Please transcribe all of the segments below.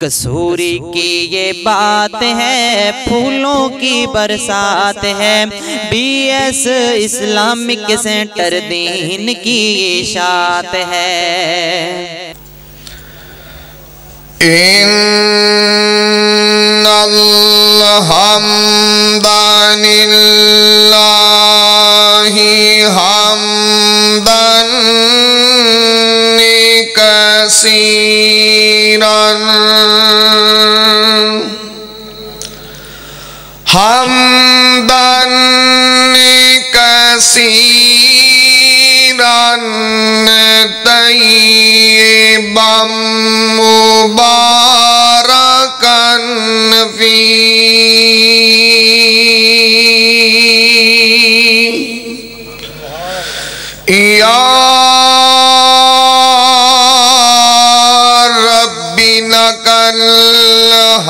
کسوری کی یہ بات ہے، پھولوں کی برسات ہے، بی ایس اسلامک سینٹر دین کی اشاعت ہے۔ ان الحمد للہ حمدا کثیرا حمدا کثیرا طیبا مبارکا فیہ یا ربی لک الحمد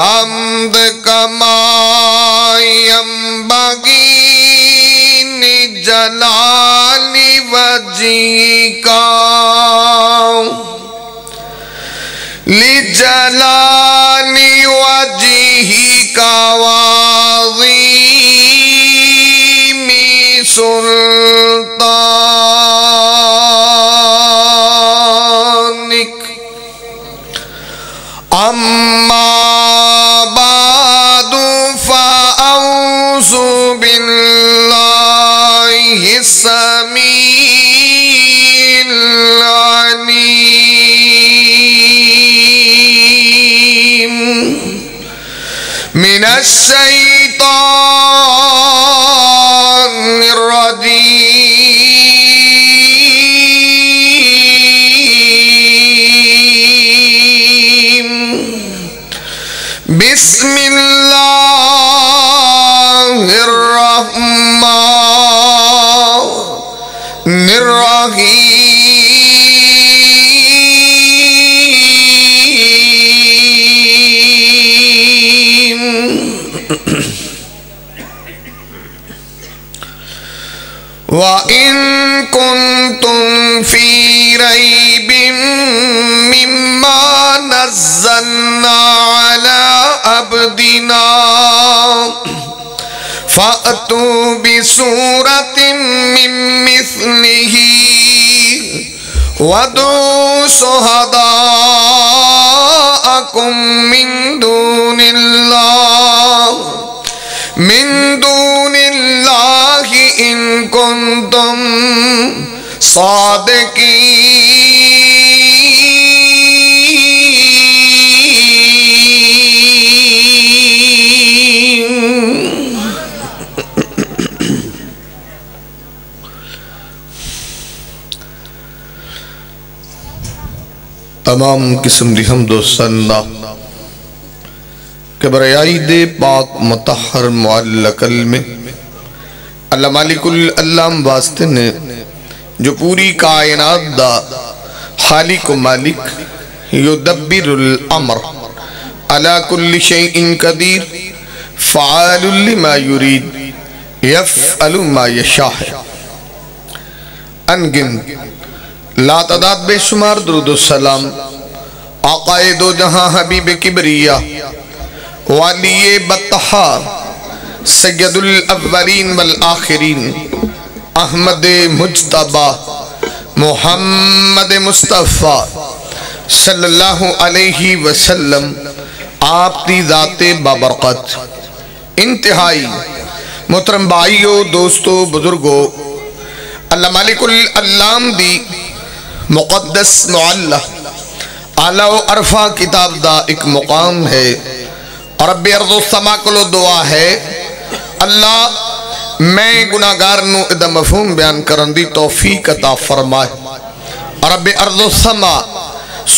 کما ینبغی لجلال وجہک لجلال وجہک وعظیم سلطانک اما بعد فاعوذ باللہ السمیع العلیم من الشیطان الرجیم بسم اللہ الرحمن الرحیم وَإِن كُنتُمْ فِي رَيْبٍ مِّمَّا نَزَّلْنَا عَلَىٰ عَبْدِنَا فَأْتُوا بِسُورَةٍ مِّن مِّثْلِهِ وَادْعُوا شُهَدَاءَكُم مِّن دُونِ اللَّهِ إِن كُنتُمْ صادقین۔ تمام قسم دی حمد و ثنا کہ بریائی دے پاک مطہر معلق میں اللہ مالک العلام واسطے نے جو پوری کائنات دا خالق و مالک یدبر الامر علی کل شیء قدیر فعال لما یرید یفعل ما یشاء انگن لا تعداد بے شمار درود و سلام آقائے دو جہاں حبیب کبریہ والی بطحا سید الاولین والآخرین احمد مجتبہ محمد مصطفیٰ صلی اللہ علیہ وسلم آپ دی ذات بابرکت انتہائی محترم بھائیو دوستو بزرگو اللہ مالک العلام دی مقدس معلہ اعلیٰ و عرفہ کتاب دا ایک مقام ہے اور رب ارض و سما کلو دعا ہے اللہ میں گناہگار نو ادھا مفہوم بیان کرن دی توفیق عطا فرمائے اور رب ارض و سما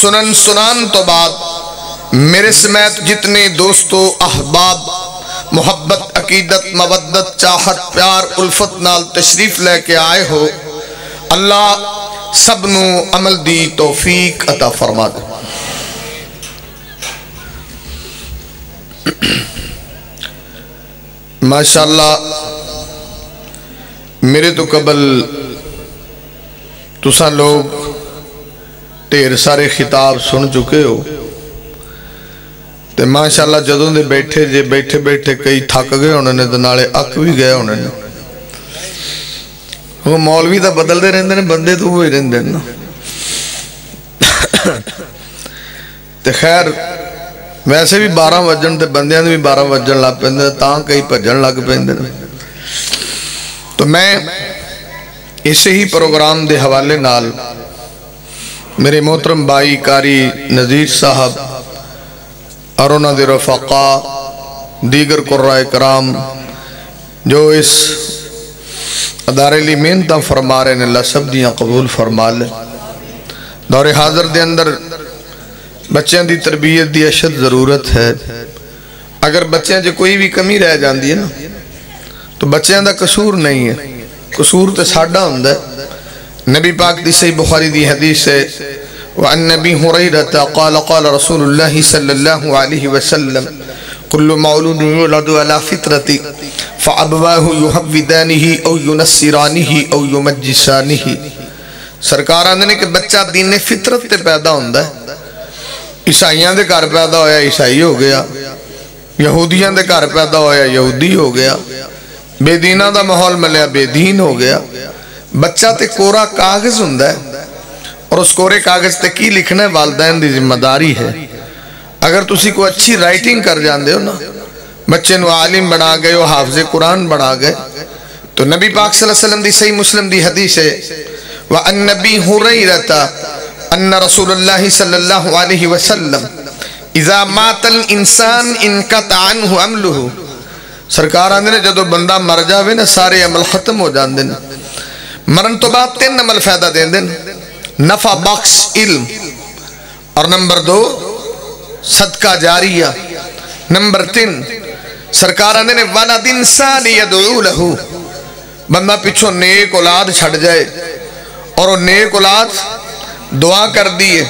سنان تو بعد میرے سمیت جتنے دوستو احباب محبت عقیدت مودت چاہت پیار الفت نال تشریف لے کے آئے ہو اللہ سب نو عمل دی توفیق عطا فرما دے۔ ماشاءاللہ میرے تو قبل تساں لوگ ڈھیر سارے خطاب سن چکے ہو، تے ماشاءاللہ جدوں دے بیٹھے جے بیٹھے بیٹھے کئی تھک گئے ہونے نے تے نالے اک بھی گئے ہونے نے. وہ مولوی دا بدل دے رہندے نے بندے تو وہی رہندے نا. تے خیر ویسے بھی 12 وجن تے بندیاں دے بھی 12 وجن لگ پیندے تاں کئی بھجن لگ پیندے. تو میں اسی ہی پروگرام دے حوالے نال میرے محترم بھائی قاری نذیر صاحب اور انہاں دے رفقا دیگر قرائے کرام جو اس ادارے لی محنتاں فرما رہے ہیں اللہ سب دیاں قبول فرما لے. دور حاضر دے اندر بچیاں دی تربیت دی اشد ضرورت ہے. اگر بچیاں جو کوئی بھی کمی رہ جاندی ہے نا تو بچیاں دا قصور نہیں ہے, قصور تے ساڈا ہوندا ہے. نبی پاک دی صحیح بخاری دی حدیث ہے وعن نبی حریرہ قال قال رسول اللہ صلی اللہ علیہ وسلم کل مولود یولد علی فطرت فابواہ یحودانہ او ینصرانہ او یمجسانہ. سرکار آندے نے کہ بچہ دین فطرت تے پیدا ہوندا ہے. عیسائیاں دے گھر پیدا ہویا عیسائی ہو گیا, یہودیاں دے گھر پیدا ہویا یہودی ہو گیا, بے دینہ دا ماحول ملیا بے دین ہو گیا. بچہ تے کورا کاغذ ہوندا ہے اور اس کورے کاغذ تے کی لکھنا ہے والدین دی ذمہ داری ہے. اگر تسی کو اچھی رائٹنگ کر جاندے ہو نا, بچے نو عالم بنا گئے ہو, حافظ قرآن بنا گئے, تو نبی پاک صلی اللہ علیہ وسلم دی صحیح مسلم دی حدیث ہے وعن نبی حریرہ ان رسول اللہ صلی اللہ علیہ وسلم اذا مات الانسان انقطع عنہ عملہ. سرکار آندے نے جدو بندہ مر جاوے نا سارے عمل ختم ہو جاندے نا. مرن تو بعد 3 عمل فائدہ دیں دیں, نفع بخش علم, اور نمبر 2 صدقہ جاریہ, نمبر 3 سرکار آندے نے ولد انسان یدعو لہو, بندہ پیچھو نیک اولاد چھڑ جائے اور وہ نیک اولاد دعا کر دیئے,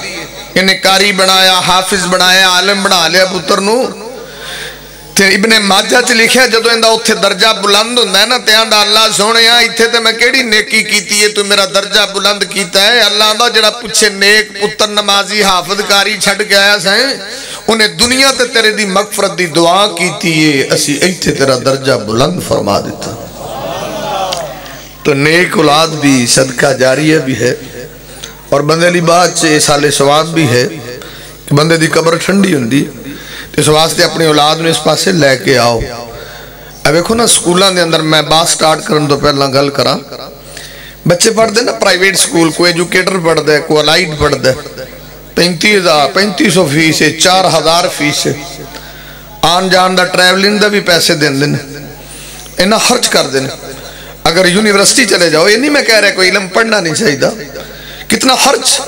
انہیں قاری بنایا, حافظ بنایا, عالم بنا لیا پتر نو. ابن ماجہ چ لکھیا جدو اندہ اتھے درجہ بلند ہوندہ ہے نا تے آندہ اللہ سونے اتھے تے میں کیڑی نیکی کیتی ہے تو میرا درجہ بلند کیتا ہے. اللہ آندہ جڑا پوچھے نیک پتر نمازی حافظ قاری چھڑ کے آیا سائیں انہیں دنیا تے تیرے دی مغفرت دی دعا کیتی ہے, اسی اتھے تیرا درجہ بلند فرما دیتا. تو نیک اولاد بھی صدقہ جاریہ بھی ہے اور بندے لی بات سے سال ثواب بھی ہے کہ بندے دی قبر ٹھنڈی ہوندی. اس واسطے اپنی اولاد میں اس پاسے لے کے آؤ. اب دیکھو نا سکولوں دے اندر میں بات سٹارٹ کرن تو پہلا گل کراں, بچے پڑھ دے نا پرائیویٹ سکول, کوئی ایجوکیٹر پڑھ دے, کوئی الائٹ پڑھ دے, 3500 فیس ہے, 4000 فیس ہے, آن جان دا ٹریولنگ دا بھی پیسے دین دیں, انہاں خرچ کر دیں. اگر یونیورسٹی چلے جاؤ, یہ نہیں میں کہہ رہا کوئی علم پڑھنا نہیں چاہیے, کتنا خرچ.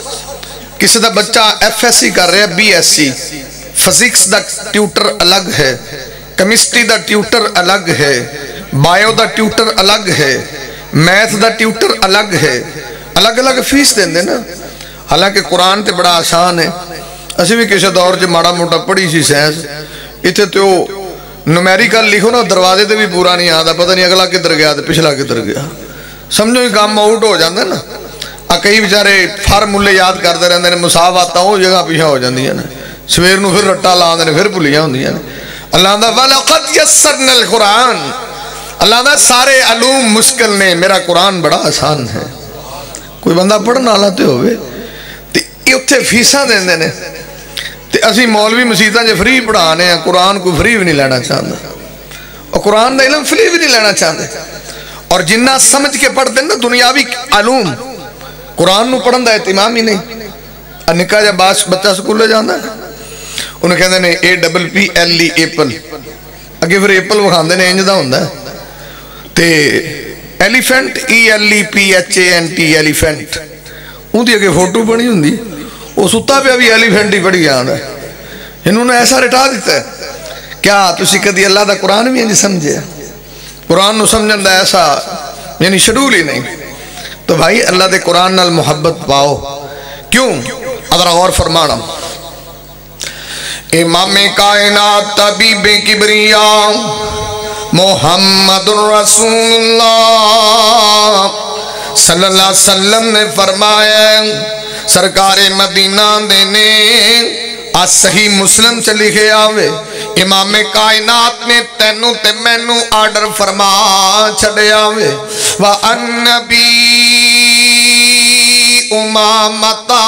کسی دا بچہ ایف ایس سی کر رہا ہے, بی ایس سی, فزکس دا ٹیوٹر الگ ہے, کیمسٹری دا ٹیوٹر الگ ہے, بائیو دا ٹیوٹر الگ ہے, میتھ دا ٹیوٹر الگ ہے, الگ الگ فیس دیں دیں نا. حالانکہ قرآن تے بڑا آسان ہے. اسی بھی کسی دور جو ماڑا موٹا پڑھی سی سائنس, اتھے تو نومیریکل لکھو نا دروازے تے بھی پورا نہیں آتا, پتہ نہیں اگلا کدھر گیا تے پچھلا کدھر گیا, سمجھو ہی کام آؤٹ ہو جاندے نا. کئی بیچارے فارمولے یاد کرتے رہندے نے, مساوات وہ جگہ پیچھے ہو جاندی ہیں, سویر نو پھر رٹا لاندے نے, پھر بھلیاں ہوندیاں. اللہ دا وَلَقَدْ يَسَّرْنَا الْقُرْآنَ, اللہ دا سارے علوم مشکل نے, میرا قرآن بڑا آسان ہے. کوئی بندہ پڑھنا لاتے ہوئے تے اتھے فیساں دیندے نے, تے اسی مولوی مسیطاں جے فری پڑھانے ہیں, قرآن کو فری بھی نہیں لینا چاہتا, اور قرآن دا علم فری بھی نہیں لینا چاہتے. اور جنہ سمجھ کے پڑھتے ہیں نا دنیاوی علوم, قرآن نو پڑھن دا اہتمام ہی نہیں. نکا جب بچہ سکولے جانا ہے, انہیں کہتے ہیں APPLE ایپل, اگے پھر ایپل وکھاندے نے انج دا ہوندا ہے, تے ایلیفینٹ ELEPHANT ایلیفینٹ, ان دی اگے فوٹو بنی ہوندی, وہ ستا پہ ابھی ایلیفینٹ ہی پڑھی جانا ہے. انہوں نے ایسا رٹا دیتا ہے. کیا تسی کدی اللہ دا قرآن بھی انج سمجھے, قرآن نو سمجھن دا ایسا یعنی شڈول ہی نہیں. تو بھائی اللہ دے قرآن نال محبت پاؤ. کیوں؟ اگر غور فرمانا, امام کائنات طبیب کبریاء محمد رسول اللہ صلی اللہ علیہ وسلم نے فرمایا, سرکار مدینہ دینے آج صحیح مسلم چ لکھے آوے امام کائنات نے تینوں تے مینوں آرڈر فرما چھڑے آوے وَأَنَّبِي أُمَامَتَا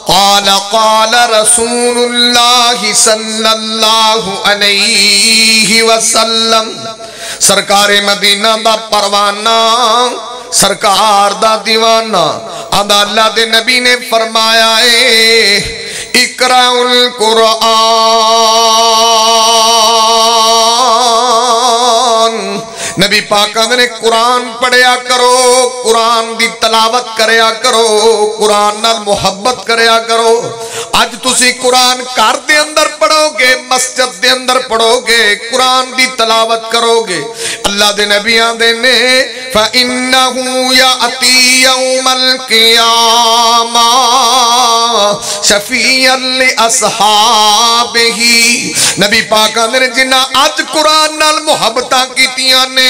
قال قال رسول اللہ صلی اللہ علیہ وسلم سرکار مدینہ دا پروانہ سرکار دا دیوانہ آدھا اللہ دے نبی نے فرمایا اقرأ القرآن نبی پاک نے قرآن پڑھیا کرو قرآن دی تلاوت کریا کرو قرآن نال محبت کریا کرو آج تسی قرآن گھر دے اندر پڑھو گے مسجد دے اندر پڑھو گے قرآن دی تلاوت کرو گے اللہ دے نبیان دے نے فَإِنَّهُ يَأْتِي يَوْمَ الْقِيَامَةِ شَفِيعًا لِأَصْحَابِهِ نبی پاک نے جنہ آج قرآن نال محبتاں کیتیاں نے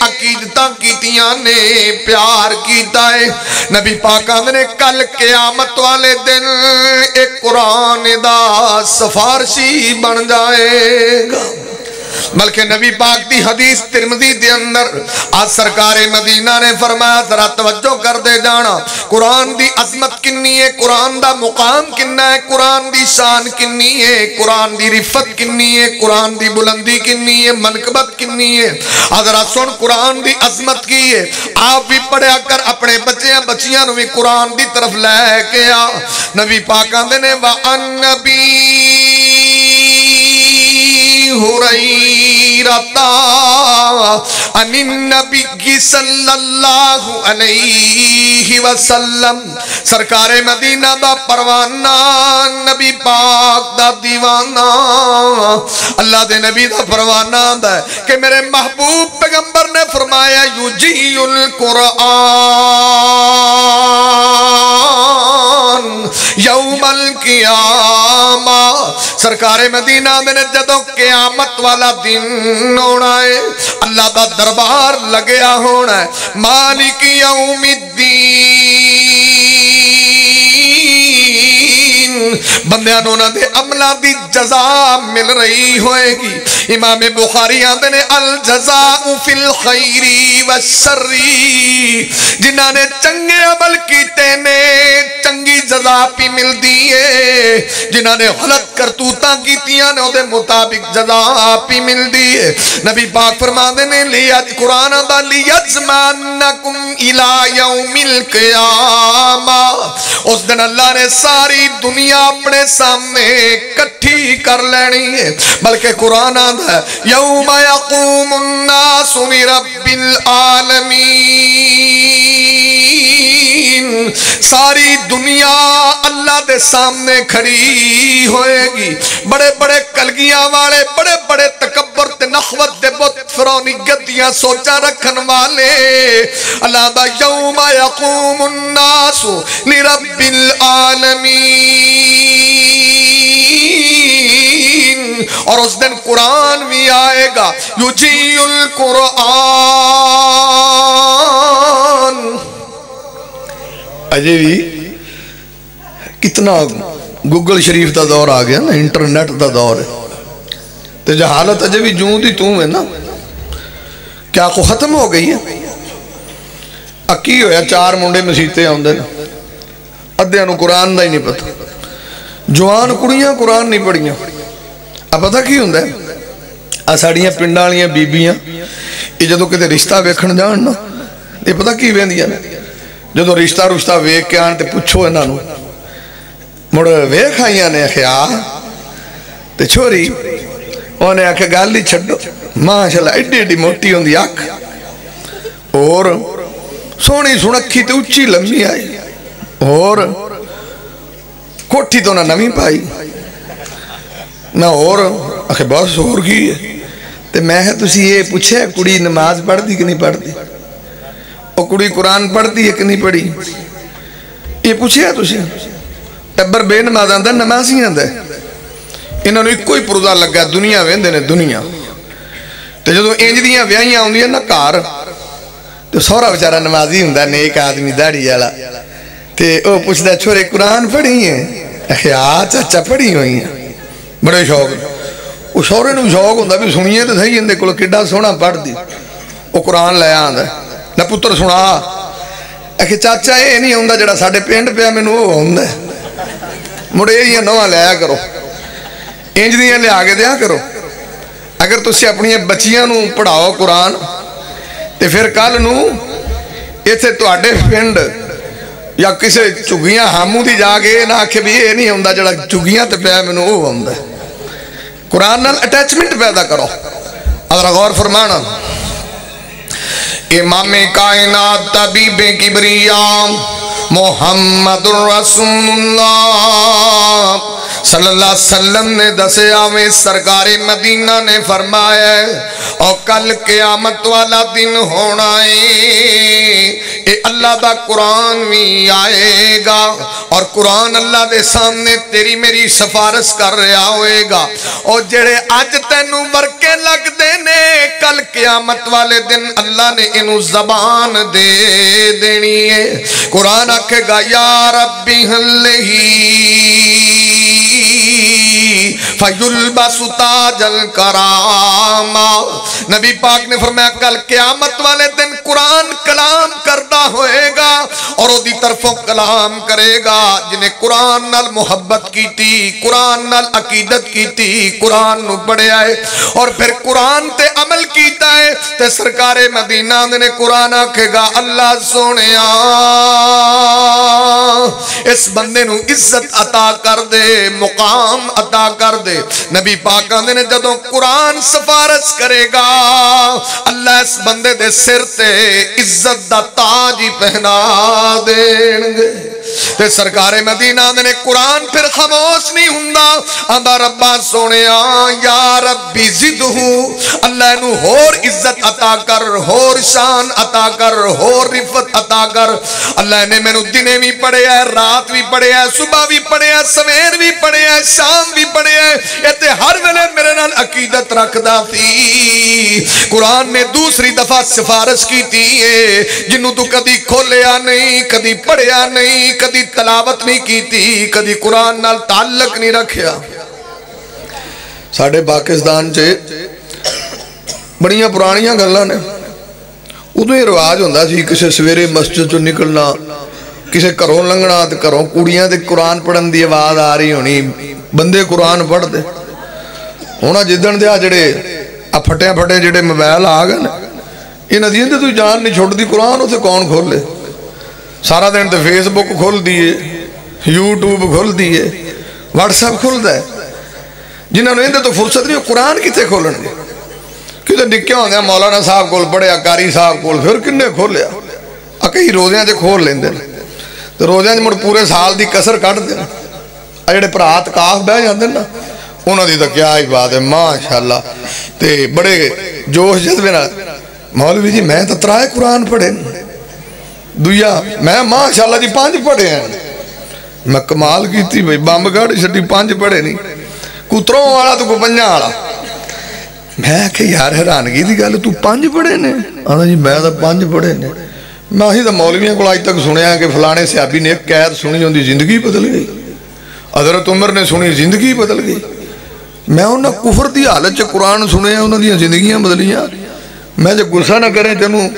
عقیدتاں کیتیاں نے پیار کیتا ہے نبی پاک نے کل قیامت والے دن ایک قرآن دا سفارشی بن جائے گا بلکہ نبی پاک دی حدیث ترمذی دے اندر آج سرکار مدینہ نے فرمایا ذرا توجہ کر دے جانا قرآن دی عظمت کنی ہے قرآن دا مقام کننا ہے قرآن دی شان کنی ہے قرآن دی رفت کنی ہے قرآن دی بلندی کنی ہے منقبت کنی ہے حضرات سن قرآن دی عظمت کی ہے آپ بھی پڑھیا کر اپنے بچیاں بچیاں نو بھی قرآن دی طرف لے کے آ نبی پاک آندے نے وَأَنَّبِي حریرتا ان النبی صلی اللہ علیہ وسلم سرکار مدینہ دا پروانہ نبی پاک دا دیوانہ اللہ دے نبی دا پروانہ دا ہے کہ میرے محبوب پیغمبر نے فرمایا یجی القرآن یوم القیامہ سرکار مدینہ میں نے جدوں قیامت والا دن ہونا ہے اللہ دا دربار لگیا ہونا ہے مالک یوم الدین بندیاں نونا دے عملہ دی جزا مل رہی ہوئے گی امام بخاری آندے نے الجزاء فی الخیر والشر جنہاں نے چنگے عمل کیتے نے چنگی جزا پی مل دیئے جنہاں نے غلط کرتوتاں کیتیاں نے دے مطابق جزا پی مل دیئے نبی پاک فرما دینے قرآن دا لیجمعنکم الى یوم القیامہ اس دن اللہ نے ساری دنیا اپنے سامنے کٹھی کر لینی ہے بلکہ قرآن آدھا ہے یوم یقوم الناس لرب العالمین ساری دنیا اللہ دے سامنے کھڑی ہوئے گی بڑے بڑے کلگیاں والے بڑے بڑے تکبر تے نخوت دے بہت فرونیت دیاں سوچا رکھن والے اللہ دا یوم یقوم الناس لرب العالمین اور اس دن قرآن بھی آئے گا یجی القرآن اجے بھی کتنا گوگل شریف دا دور آ گیا نا انٹرنیٹ دا دور ہے تو جہالت اجے بھی جوں دی توں ہے نا کیا کو ختم ہو گئی ہے اکی ہویا چار منڈے مسیتے آندے نا ادھیاں نو قرآن دا ہی نہیں پتا جوان کڑیاں قرآن نہیں پڑھیاں اب پتا کی ہوندہ ہے ساڑیاں پنڈالیاں بیبیاں یہ جدو کتے رشتہ ویکھن جان نا یہ پتا کی ویندیاں جدو رشتہ ویک کے آن تے پوچھو انہاں نو مڑ ویکھ آئیاں نے خیا تے چھوری انہیں آکھے گالی چھڑو ماشاءاللہ ایڈی ایڈی موٹی ہوندی آکھ اور سونی سنکھی تے اچھی لمبی آئی اور کوٹھی تو نہ نمی پائی نہ اور آکھے بس اور کی ہے تے میں تسی یہ پوچھے کڑی نماز پڑھ دی کہ نہیں پڑھ دی اور کڑی قرآن پڑھ دی ہے کہ نہیں پڑھی یہ پوچھے تسی ٹبر بے نماز آندہ نمازی آندہ انہوں نے کوئی پردہ لگا دنیا ویندے نے دنیا تو جدو انج دیاں ویائیاں ہوندی ہیں نا کار تو سورا بچارہ نمازی ہوندہ نیک آدمی داڑھی والا تے او پوچھدا چھوڑے قرآن پڑھی ہیں چاچا پڑھی ہوئی ہیں بڑے شوق وہ شورے نو شوق ہوتا بھی سنیے تو صحیح اندے کو کڈا سونا پڑھ دی وہ قرآن لے آندا نہ پتر سنا چاچا یہ نہیں ہوندا جڑا ساڈے پنڈ پیا مینوں وہ ہوندا مڑے یہ نواں لیا کرو انج دیاں لیا کے دیا کرو اگر تسی اپنی بچیاں نو پڑھاؤ قرآن تے پھر کل نو ایتھے تواڈے پنڈ یا کسے چگیاں ہاموں دی جا کے نہ آکھے بھی یہ نہیں ہوندا جڑا چگیاں تے پیا مینوں وہ ہوندا قرآن نال اٹیچمنٹ پیدا کرو اگر غور فرمانا امام کائنات طبیب کبریاء محمد رسول اللہ صلی اللہ علیہ وسلم نے دسیا میں سرکار مدینہ نے فرمایا اور کل قیامت والا دن ہونا ہے اے اللہ دا قرآن بھی آئے گا اور قرآن اللہ دے سامنے تیری میری سفارش کر رہا ہوئے گا اور جڑے آج تینو برکے لگ دینے کل قیامت والے دن اللہ نے انہوں زبان دے دینی ہے قرآن آکھے گا یا ربی ہلہی فَيُلْبَسُ تَاجَ الْكَرَامَ نبی پاک نے فرمایا کل قیامت والے دن قرآن کلام کردہ ہوئے گا اور وہ دی طرفوں کلام کرے گا جنہیں قرآن نال محبت کی تھی قرآن نال عقیدت کی تھی قرآن نو پڑھے آئے اور پھر قرآن تے عمل کیتا ہے تے سرکار مدینہ نے قرآن آکھے گا اللہ سونیا اس بندے نو عزت عطا کر دے مقام عطا کر دے نبی پاک نے جدوں قرآن سفارش کرے گا اللہ اس بندے دے سر تے عزت دا تاج ہی پہنا دیں گے تے سرکار مدینہ نے قرآن پھر خاموش نہیں ہوندا آندا ربا سونیا یا ربی زدہو اللہ نو ہور عزت عطا کر ہور شان عطا کر ہور رفت عطا کر اللہ نے میں نو دنے بھی پڑھے ہے رات بھی پڑھے ہے صبح بھی پڑھے ہے سویر بھی پڑھے ہے شام بھی پڑھے ہے ایتے ہر ویلے میرے نال عقیدت رکھدا تھی قرآن نے دوسری دفعہ سفارش کی تھی جنوں تو کدی کھولیا نہیں کدی پڑھیا نہیں کدی تلاوت نہیں کی تھی کدی قرآن نال تعلق نہیں رکھیا ساڑھے پاکستان چے بڑیاں پرانیاں گلاں نے ادو یہ رواج ہوندا سی کسے سویرے مسجد چوں نکلنا کسے گھروں لنگنا تے گھروں کڑیاں تے قرآن پڑھن دی آواز آ رہی ہونی بندے قرآن پڑھ دے ہونا جدن دیا جڑے پھٹے پھٹے جڑے موبائل آ گئے یہ ندیاں تے تو جان نہیں چھوڑ دی قرآن اسے کون کھول لے سارا دن تے فیس بک کھول دیئے یوٹیوب کھول دیئے واٹس ایپ کھول دے جنہوں نے تو فرصت نہیں قرآن کتے کھولن گے کیونکہ نکے ہوندے مولانا صاحب کھول پڑے کاری صاحب کھول پھر کنے کھول لیا کئی روزیاں جے کھول لیندے تو روزیاں جے مڑ پورے سال دی کسر کٹ دے جڑے پرات کاف بہ جاندے نا انہاں دی تو کیا ہی بات ہے ماشاءاللہ تے بڑے جوش جذبے نال مولوی جی میں تو ترائے قرآن پڑھے دویا میں ماشاءاللہ جی 5 پڑھے ہیں میں کمال کی تھی بھئی بامب گاڑ شدی 5 پڑھے نہیں کتروں والا تو کو 5 والا میں کہ یار حیرانگی دی گل تو 5 پڑھے نے آنا جی میں تو 5 پڑھے نے میں ہی تو مولویوں کو آج تک سنیا کہ فلانے صحابی نے ایک قید سنی ہوندی زندگی بدل گئی حضرت عمر نے سنی زندگی بدل گئی میں انہاں کفر دی حالت چ قرآن سنے انہاں دی زندگیاں بدلیاں میں جب غصہ نہ کریں تینوں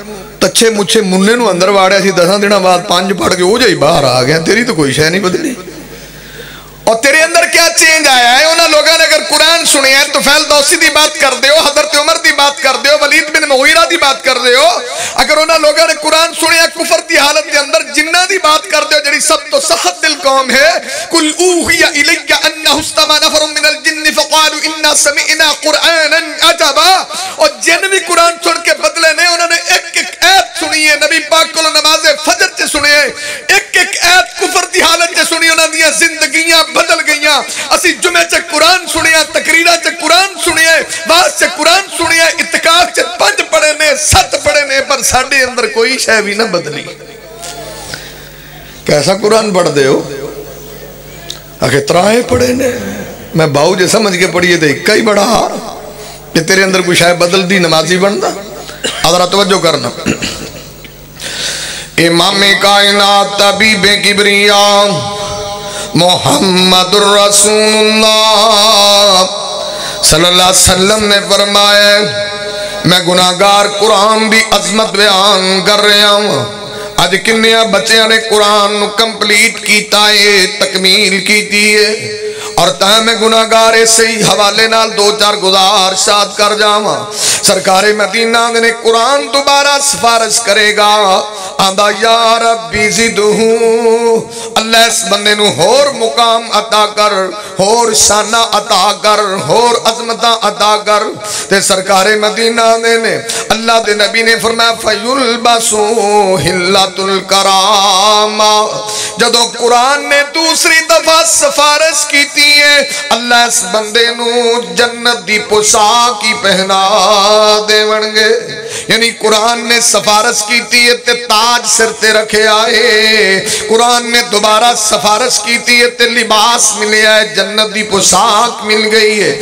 تچھے مچھے مننے نو اندر واڑیا سی 10 دن بعد 5 پڑھ کے وہ جائی باہر آ گیا تیری تو کوئی شے نہیں بدلی اور تیرے اندر کیا چینج آیا ہے انہاں لوگوں نے اگر قرآن سنے ہیں تو فیل دوسی دی بات کر دیو حضرت عمر دی بات کر دیو ولید بن مغیرہ دی بات کر دیو اگر انہاں لوگوں نے قرآن سنے ہیں کفر دی حالت کے اندر جنہ دی بات کر دیو جڑی سب تو سخت دل قوم ہے کل اوحی الیک انہ استمع نفر من الجن فقالوا انا سمعنا قرآنا عجبا اور جن بھی قرآن سن کے بدلے نے انہوں نے ایک ایک آیت سنی ہے نبی پاک کو نماز فجر سے سنے ایک ایک آیت کفر دی حالت سے سنی انہوں نے زندگیاں بدل گئیاں اسی جمعہ چے قرآن سنیا تقریرہ چے قرآن سنیا واز چے قرآن سنیا اتقاق چے 5 پڑھے نے 7 پڑھے نے پر ساڑھے اندر کوئی شے بھی نہ بدلی کیسا قرآن پڑھ دے ہو آخر ترائے پڑھے نے میں باؤ جے سمجھ کے پڑھیے تھے کئی بڑا کہ تیرے اندر کوئی شے بدل دی نمازی بندا حضرت توجہ کرنا امام کائنات طبیب کبریاء محمد رسول اللہ صلی اللہ علیہ وسلم نے فرمایا میں گناہگار قرآن دی عظمت بیان کر رہا ہوں آج کنیا بچیاں نے قرآن کمپلیٹ کیتا ہے تکمیل کیتی ہے اور تاں میں گناہگار صحیح حوالے نال دو چار گزارشات کر جاواں سرکار مدینہ نے قرآن دوبارہ سفارش کرے گا آندا یا ربی زدہو اللہ اس بندے نو ہور مقام عطا کر ہور شانہ عطا کر ہور عظمتہ عطا کر تے سرکار مدینہ نے اللہ دے نبی نے فرمایا فَيُلْبَسُ حِلَّةُ الْكَرَامَ جدو قرآن نے دوسری دفعہ سفارش کیتی ہے اللہ اس بندے نو جنت دی پوشاکی پہنا دے ونگے یعنی قرآن نے سفارش کیتی ہے تے تاج سر تے رکھے آئے قرآن نے دوبارہ سفارش کیتی ہے تے لباس ملے آئے جنت دی پوشاک مل گئی ہے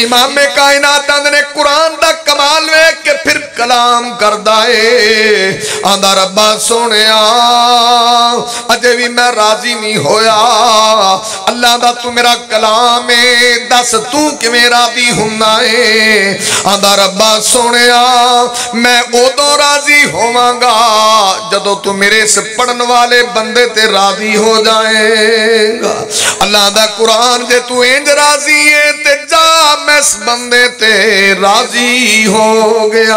امام کائنات نے قرآن دا کمال میں کہ پھر کلام کر دائے آندہ ربا سونے اجے بھی میں راضی نہیں ہویا اللہ دا تو میرا کلام ہے دس تو کہ میرا بھی ہمنا ہے آندہ ربا سونے میں ادو راضی ہوواں گا جدو تو میرے سے پڑھن والے بندے تے راضی ہو جائیں گا اللہ دا قرآن جے تو انج راضی ہے تے جا میں اس بندے تے راضی ہو گیا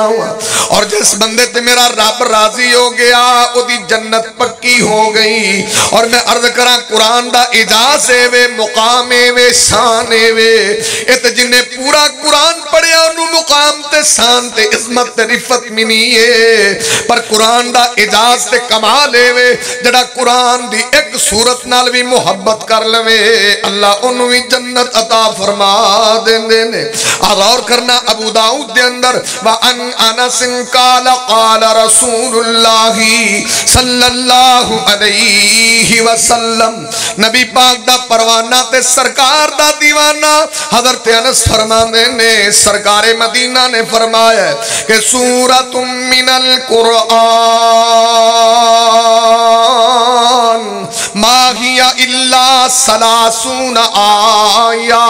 اور جس بندے تے میرا رب راضی ہو گیا او دی جنت پکی ہو گئی اور میں عرض کراں قرآن دا اجاز وے مقام وے شان وے ات جن نے پورا قرآن پڑھیا انہوں مقام تے شان تے عظمت تے رفت منی ہے پر قرآن دا اجاز تے کمال وے جڑا قرآن دی ایک صورت نال بھی محبت کر لوے اللہ انہوں بھی جنت عطا فرما دیں نے اور کرنا ابو داؤد دے اندر وَأَنْ أَنَسٍ قَالَ قَالَ رَسُولُ اللَّهِ صلی اللہ علیہ وسلم نبی پاک دا پروانہ تے سرکار دا دیوانہ حضرت انس فرمانے نے سرکار مدینہ نے فرمایا کہ سورۃ من القرآن ما ہی الا 30 آیا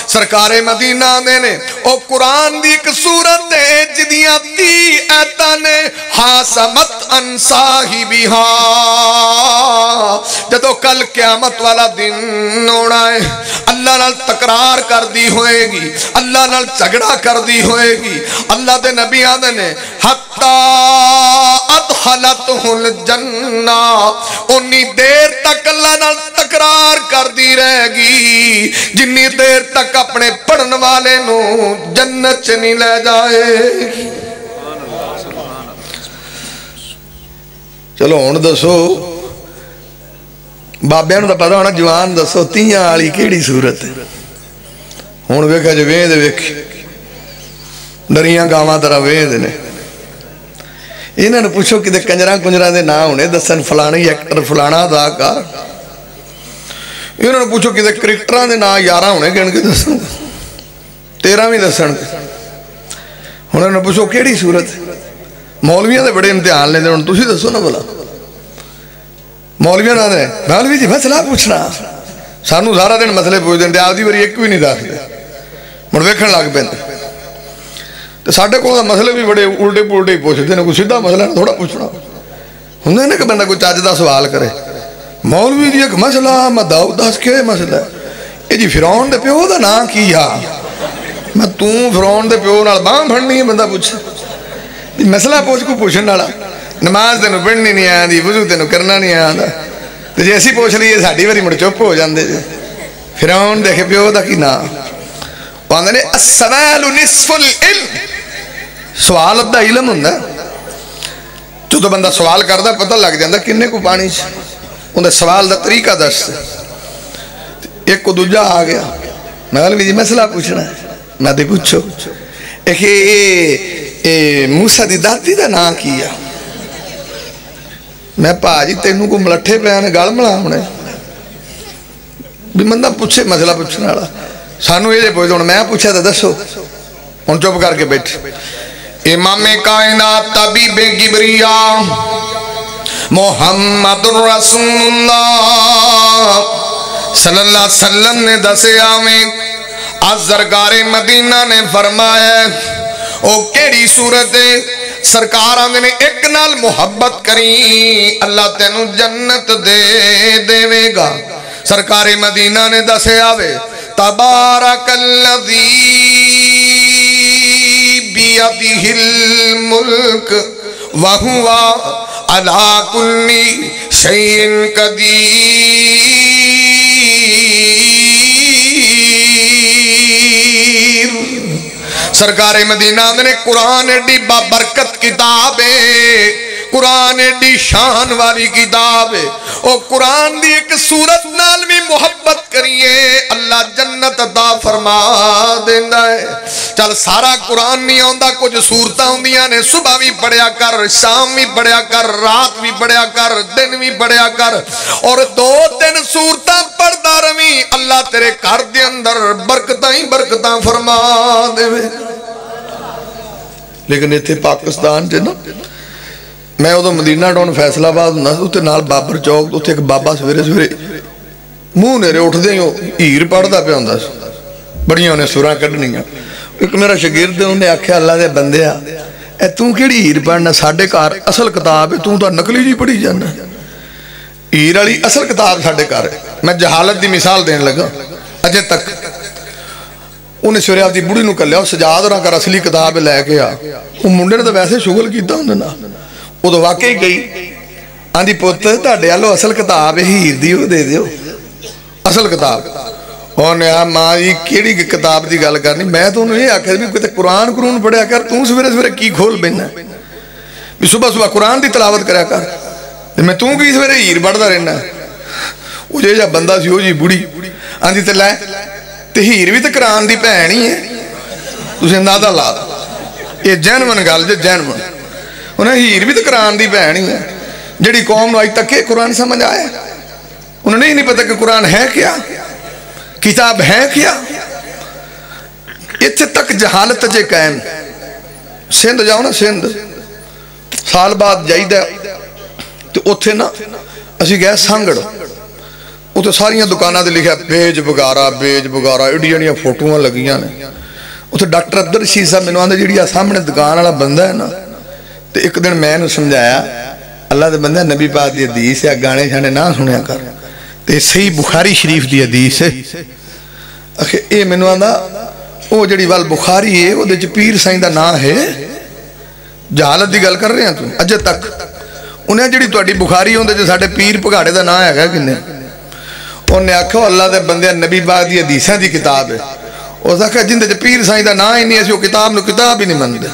سرکار مدینہ نے او قرآن دی ایک سورت ہے جدیاں 30 ایتاں نے حاسمت ان صاحبہا جدو کل قیامت والا دن ہونا ہے اللہ نال تقرار کر دی ہوئے گی اللہ نال جھگڑا کر دی ہوئے گی اللہ دے نبی آدھے نے حتی ادخلتہ الجنہ انی دیر تک اللہ نال تقرار کر دی رہے گی جنی دیر تک اپنے پڑھن والے نو جنت چ نہیں لے جائے چلو ہن دسو بابیاں نو تے پتہ ہونا جوان دسو 30 والی کیڑی صورت ہے ہن ویکھا جو ویند ویکھ ڈریاں گاواں طرح ویند نے انہاں نو پوچھو کہ کنجراں کنجراں دے نام ہونے دسن فلانی ایکٹر فلانا اداکار انہاں نو پوچھو کہ کرکٹراں دے نام 11 ہونے گن کے دسن 13 بھی دسن ہن انہاں نو پوچھو کیڑی صورت مولویاں دے بڑے امتحان لیندے ہن تسی دسو نا بھلا مولویاں نہ دے مولوی جی مسئلہ پوچھنا سانو سارا دن مسئلے پوچھ دیں آدھی باری ایک بھی نہیں داخلے مڑ ویکھن لگ پے تو ساڈے کول مسئلے بھی بڑے الٹے پلٹے ہی پوچھتے ہیں کوئی سیدھا مسئلہ تھوڑا پوچھنا ہوں نا کہ بندہ کوئی چج دا سوال کرے مولوی جی ایک مسئلہ میں داؤد دس کے مسئلہ ہے یہ جی فرعون دے پیو دا نام کی میں فرعون دے پیو نال باں پھڑنی ہے بندہ پوچھے مسئلہ پوچھ کو پوچھنے والا نماز تینوں پڑھنی نہیں آتی وضو تینوں کرنا نہیں آتا تو جی ایسی پوچھ لیے ساڈی واری مڑ چپ ہو جاندے جی فرعون دیکھے پیو دا کی نام آندے نے السوال نصف العلم سوال ادھا علم ہوندا جو تو بندہ سوال کردا پتہ لگ جاندا کنے کو پانی چ اون سوال دا طریقہ دس ایک کو دوجا آ گیا مولوی جی مسئلہ پوچھنا ہے میں تے پوچھو ایک موسیٰ دی دادی دا نام کیا میں پاجی تینوں کو ملٹھے پہ آنے گال ملا ہونے بھی بندہ پوچھے مسئلہ پوچھنے والا سانو یہ پوچھ دوں میں پوچھا تھا دسو ہن چپ کر کے بیٹھ امام کائنات طبیب کبریا محمد رسول اللہ صلی اللہ علیہ وسلم نے دسیا میں آج سرکار مدینہ نے فرمایا او کیڑی صورت ہے سرکار آندے نے ایک نال محبت کری اللہ تینو جنت دے دے گا سرکار مدینہ نے دسیا وے تبارک الذی بیدہ الملک وہو علی کل شیء قدیر سرکار مدینہ نے قرآن ایڈی بابرکت کتاب ہے قرآن ایڈی شان والی کتاب ہے او قرآن دی ایک سورت نال بھی محبت کریے اللہ جنت عطا فرما دیندا ہے چل سارا قرآن نہیں آندا کچھ سورتاں ہوندیاں نے صبح بھی پڑھیا کر شام بھی پڑھیا کر رات بھی پڑھیا کر دن بھی پڑھیا کر اور 2-3 سورتاں پڑھدا رہویں اللہ تیرے گھر دے اندر برکتاں ہی برکتاں فرما دے لیکن ایتھے پاکستان چ نا میں ادو مدینہ ٹاؤن فیصل آباد ہوں نال بابر چوک اتنے ایک بابا سویرے سویرے منہ نیرے اٹھتے ہی ہیر پڑھتا پیا ہوں بڑی انہیں سراں کڈنیاں ایک میرا شاگرد انہیں آخیا اللہ دے بندے اے توں کیڑی ہیر پڑھنا ساڈے گھر اصل کتاب ہے توں تاں نقلی جی پڑھی جانا ہیر والی اصل کتاب ساڈے گھر ہے میں جہالت دی مثال دین لگا اجے تک انہیں سویرے آپ دی بڑی نو کلیا سجاد اور کر اصلی کتاب لے کے آ وہ منڈے نے تو ویسے شغل کیتا ہوں نا وہ تو واقعی گئی آندھی پوت تاڑے آلو اصل کتاب ہیر دیو دے دیو اصل کتاب انہیں آ ماں جی کیڑی کتاب دی گل کرنی میں تو انہیں یہ آکھا بھی کوئی قرآن پڑھیا کر توں سویرے سویرے کی کھول بیننا بھی صبح صبح قرآن دی تلاوت کریا کر میں توں کی سویرے ہیر پڑھدا رہنا وہ جا بندہ سی وہ جی بڑی آندھی تے لائے تے ہیر بھی تے قرآن دی بھین ہی ہے تسے اندازہ لا یہ جینون گل جے جینون انہیں ہیر بھی تو قرآن دی بہن ہی ہے جڑی قوم نو آج تک کہ قرآن سمجھ آیا انہیں نہیں پتا کہ قرآن ہے کیا کتاب ہے کیا اتھے تک جہالت جے قائم سندھ جاؤ نا سندھ سال بعد جائی دے تو اتھے نا اسی گئے سانگڑ اتھے ساریاں دکانہ دے لکھا بیج بگارا ایڈیاں فوٹوਆਂ لگیاں نے اتھے ڈاکٹر عبدال رشید صاحب میں نواندے جڑی سامنے دکان والا بندہ ہے نا تو ایک دن میں نے سمجھایا اللہ دے بندہ نبی پاک دی حدیث ہے گانے شانے نہ سنیا کر تو صحیح بخاری شریف دی حدیث ہے اکھے اے میں نواندہ وہ جڑی وال بخاری ہے وہ دے پیر سائیں دا نا ہے جہالت دی گل کر رہے ہیں تو اجے تک انہیں جڑی تو اڈی بخاری ہوندے جو ساڑھے پیر پگاڑے دا نا ہے گا کنے انہیں آکھو اللہ دے بندے نبی پاک دی حدیثیں دی کتاب ہے اور ساکھا جن دے پیر سائیں دا نا ہی نہیں ایسی وہ کتاب نو کتاب ہی نہیں مندے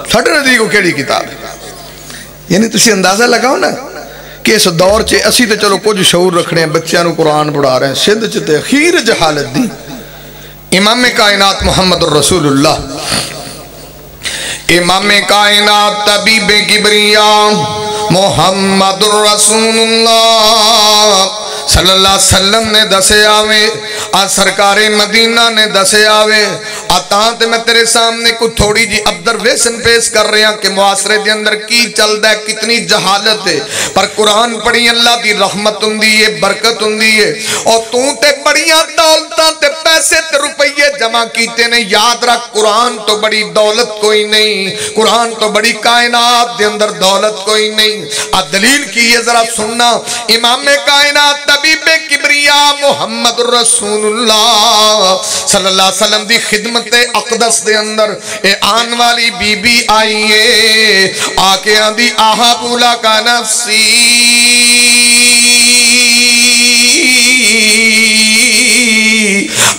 ساڑھے نزدیک کو کیڑی کتاب ہے یعنی تسی اندازہ لگاؤ نا کہ اس دور چے اسی تے چلو کچھ شعور رکھ رہے ہیں بچیاں نو قرآن پڑھا رہے ہیں سندھ چتے خیر جہالت دی امام کائنات محمد الرسول اللہ امام کائنات طبیب کبریاء محمد الرسول اللہ صلی اللہ علیہ وسلم نے دسے آوے سرکار مدینہ نے دسے آوے آتاں تے میں تیرے سامنے کو تھوڑی جی ابزرویشن پیش کر رہے ہیں کہ معاشرے دے اندر کی چل دا ہے کتنی جہالت ہے پر قرآن پڑھی اللہ دی رحمت ہوندی ہے برکت ہوندی ہے اور تو تے بڑیاں دولتاں تے پیسے تے روپیے جمع کیتے نے یاد رکھ قرآن تو بڑی دولت کوئی نہیں قرآن تو بڑی کائنات دے اندر دولت کوئی نہیں دلیل کی یہ ذرا سننا امام کائنات طبیب کبریاء محمد الرسول اللہ صلی اللہ علیہ وسلم دی خدمت اقدس دے اندر اے آن والی بی بی آئیے آکے آندھی آہا بولا کا نفسی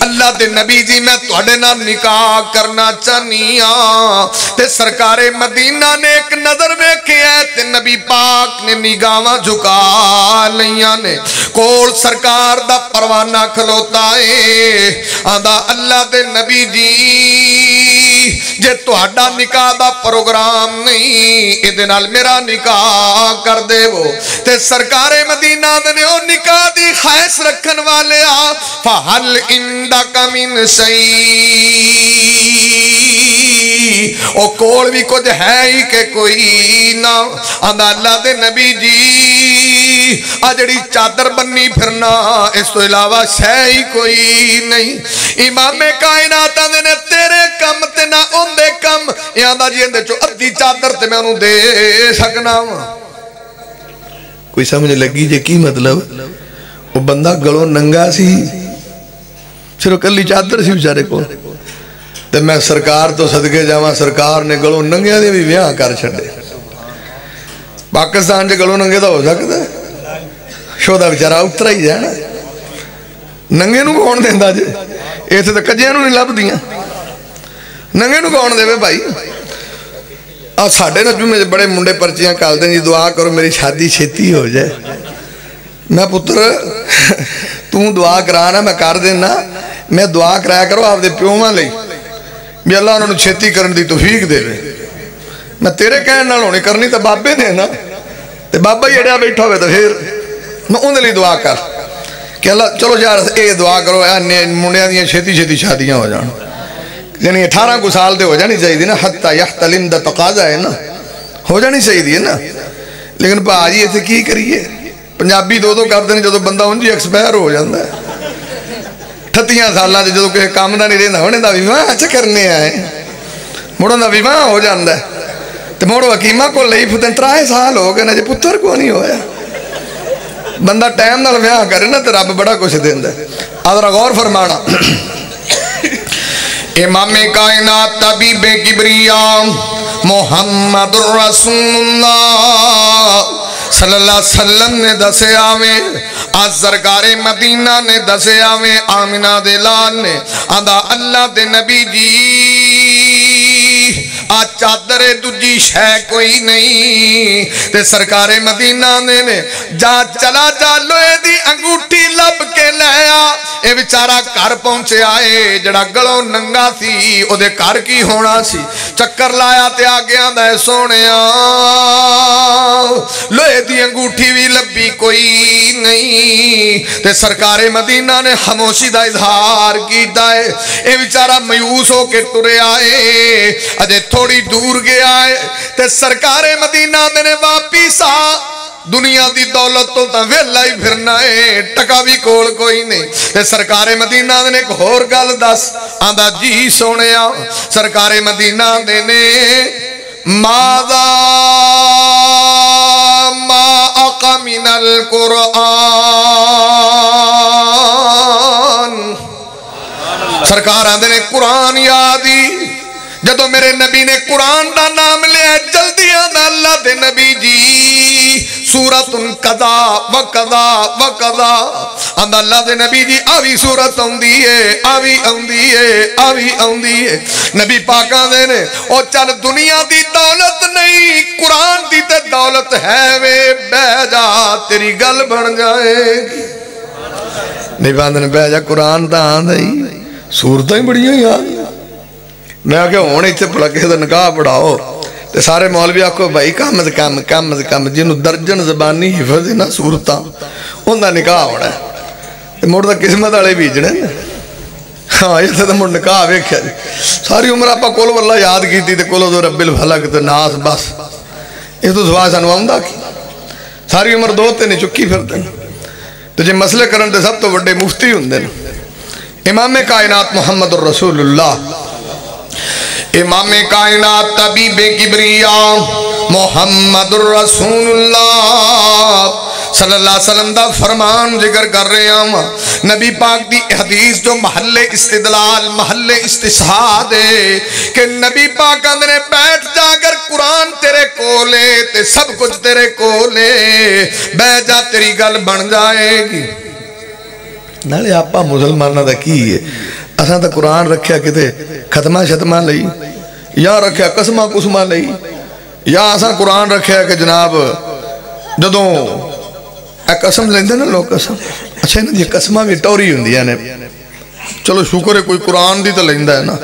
اللہ دے نبی جی میں توڑے نہ نکاح کرنا چاہنیاں تے سرکار مدینہ نے ایک نظر بیکھے ہے تے نبی پاک نے نگاواں جھکا لیاں نے کول سرکار دا پروانہ کھلوتا ہے آندھا اللہ دے نبی جی جے توڑا نکاح دا پروگرام نہیں ادھنال میرا نکاح کر دے وہ تے سرکار مدینہ دنے او نکاح دی خیس رکھن والے آ فَحَلْ اِنْدَكَ مِنْ شَيْءٍ او کول بھی کچھ ہے ہی کہ کوئی نہ آندھا اللہ دے نبی جی جڑی چادر بنی پھرنا اس تو علاوہ شے ہی کوئی نہیں. امام کائنات آندے نے تیرے کم تے نہ اوندے کم یہاں جی اندے چو ادھی چادر تے میں انہوں دے سکنا. کوئی سمجھ لگی جے کی مطلب؟ وہ بندہ گلوں ننگا سی صرف کلی چادر سی بیچارے کو تے میں سرکار تو صدقے جاواں سرکار نے گلوں ننگے دے بھی بیاہ کر چھڑے. پاکستان جے گلوں ننگے دا ہو سکتا ہے شودہ بیچارہ اترا ہی جائے نا ننگے نو کون دیندا جے ایتھے تے کجیاں نو نہیں لب دیاں ننگے نو کون دے بھائی. اور ساڑھے نجم میں بڑے منڈے پرچیاں کال دیں جی دعا کرو میری شادی چھیتی ہو جائے. میں پتر تم دعا کرانا میں کر دینا میں دعا کرایا کرو آپ دے پیوماں لئی بھی اللہ انہوں نے چھیتی کرن دی توفیق دے لے. میں تیرے کہنے نہ لونے کرنی تو بابے نے نا تے بابا ہی اڑیا بیٹھا ہوئے تو پھر میں انہوں نے دعا کر کہ اللہ چلو یار اے دعا کرو منڈیاں دیاں چھیتی چھیتی شادیاں ہو جان یعنی 18 کو سال دے ہو جانی چاہیے دی نا حتی یحتلم دا تقاضا ہے نا ہو جانی چاہیے دی نا. لیکن پا آجی ایسے کی کریے پنجابی دو کر دینے جدو بندہ ان جی ایکسپائر ہو جاندہ ہے 38 سالہ جدو کہ کام دا نہیں رہنا ہونے دا ویواہ اچھا کرنے آئے موڑوں دا ویواہ ہو جاندہ ہے تو موڑو حکیمہ کو لئی فتن 3 سال ہو گئے نا جی پتر کو نہیں ہویا بندہ ٹائم نال ویواہ کرے نا تو رب بڑا کچھ دیندہ ہے. آدھرہ غور فرمانا امام کائنات طبیب کبریاء محمد الرسول اللہ صلی اللہ علیہ وسلم نے دسے آویں آج سرکار مدینہ نے دسے آویں آمنہ دے لال نے آدھا اللہ دے نبی جی آج چادر دجی شے کوئی نہیں تے سرکار مدینہ نے جا چلا جا لوئے دی انگوٹھی لب کے لیا اے بیچارہ گھر پہنچے آئے جڑا گلوں ننگا تھی او دے گھر کی ہونا سی چکر لایا تے آگیا دے سونے لوئے دی انگوٹھی بھی لبی کوئی نہیں تے سرکار مدینہ نے خاموشی دا اظہار کیتا ہے. اے بیچارہ میوس ہو کے ٹرے آئے اجے تھوڑی دور گیا ہے تے سرکار مدینہ نے واپس آ دنیا دی دولت تو تا ویلا ہی پھرنا ہے ٹکا بھی کول کوئی نہیں تے سرکار مدینہ نے ایک اور گل دس آندہ جی سونے سرکار مدینہ نے ماذا ما اقا من القرآن سرکار آندے نے قرآن یادی جدو میرے نبی نے قرآن دا نام لیا جلدی آندہ اللہ دے نبی جی سورت قضا و قضا و قضا آندہ اللہ دے نبی جی آوی سورت آندی ہے نبی پاک آندے نے او چل دنیا دی دولت نہیں قرآن دی تے دولت ہے وے بہ جا تیری گل بن جائے گی. نبی باندے نے بہ جا قرآن دا آندہ ہی سورتیں ہی بڑی ہیں یار میں آگے ہونے ہی تھے پڑھا کہے دا نکاح پڑھاؤ تے سارے مولوی آکو بھائی کام از کام جنہوں درجن زبانی حفظ نہ صورتاں ان دا نکاح ہونا ہے موڑ دا قسمت آلے بیجنے ہاں یہ تھے مڑ نکاح ویکھیا ساری عمر آپا کولو اللہ یاد کی تھی تے کولو دو رب الفلق تے ناس بس یہ تو سواہ سانو آمدہ کی ساری عمر دو تے نہیں چکی پھر دیں تو جے مسئلے کرن تے سب تو بڑے مفتی ہوں دیں امام کائنات محمد الرسول اللہ امام کائنات طبیب کبریاء محمد الرسول اللہ صلی اللہ علیہ وسلم دا فرمان ذکر کر رہے ہیں نبی پاک دی حدیث جو محل استدلال محل استشہاد ہے کہ نبی پاک اندرے بیٹھ جا کر قرآن تیرے کولے تے سب کچھ تیرے کولے بیٹھ جا تیری گل بن جائے گی. نالے آپا مسلمانہ دا کی ہے اساں تا قرآن رکھیا کتے ختمہ شتمہ لئی یا رکھیا قسمہ قسمہ لئی یا اساں قرآن رکھیا کہ جناب جدوں اے قسم لیندے نا لوگ قسم اچھا ہے نا یہ قسمہ بھی ٹوری ہوں دیا نے چلو شکر ہے کوئی قرآن دی تا لیندہ ہے نا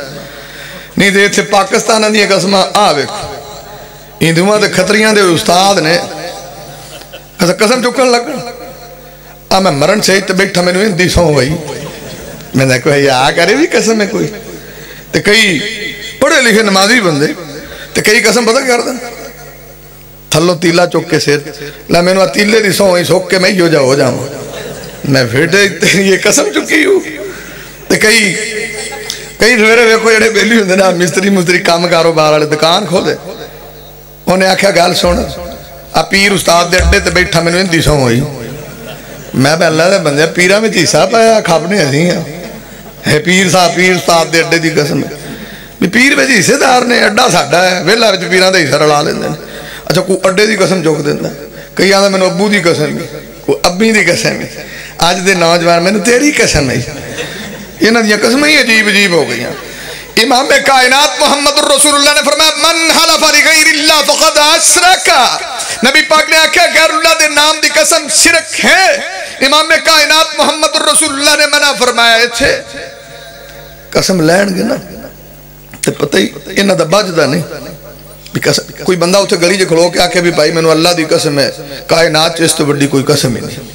نہیں دے تھے پاکستان دی قسمہ آوے ہندوان دے خطریاں دے استاد نے قسم چکن لگا میں مرن سے ہی بیٹھا میں نے ہندی سو گئی میں نے کہا یہ آ کرے بھی قسم ہے کوئی تو کئی پڑھے لکھے نمازی بندے تو کئی قسم پتہ کر دیں تھلو تیلا چک کے سر لا میں نے تیلے دی سو ہی سوک کے میں ہی ہو جاؤں میں پھر یہ قسم چکی ہوں کئی سویرے ویکھو جڑے بیلی ہوندے نا مستری کام کاروبار والے دکان کھولے انہیں آکھیا گل سن آ پیر استاد دے اڈے تے بیٹھا میں نے اندی سو ہوئی میں اللہ دے بندے پیرا میں چیسا پایا کھاپنے ہسی ہیں پیر استاد دے اڈے دی قسم بھی پیر میں حصے دار نے اڈا ساڈا ہے ویلا وچ پیراں دا حصہ رلا لیندے اچھا کوئی اڈے دی قسم چک دیندا کئی آندا مینوں ابو دی قسم کوئی ابی دی قسم اج دے نوجوان مینوں تیری قسم ہے انہاں دی قسمیں ہی عجیب ہو گئیاں امام کائنات محمد الرسول اللہ نے فرمایا من حلف لغیر اللہ فقد اشرک نبی پاک نے آکھا غیر اللہ دے نام دی قسم شرک ہے امام کائنات محمد الرسول اللہ نے منع فرمایا اچھے قسم لین گے نا تے پتہ ہی انہاں دا بجدا نہیں کوئی بندہ اتھے گلی جو کھلو کے آکھے بھی بھائی مینوں اللہ دی قسم ہے کائنات اس تو بڑی کوئی قسم ہی نہیں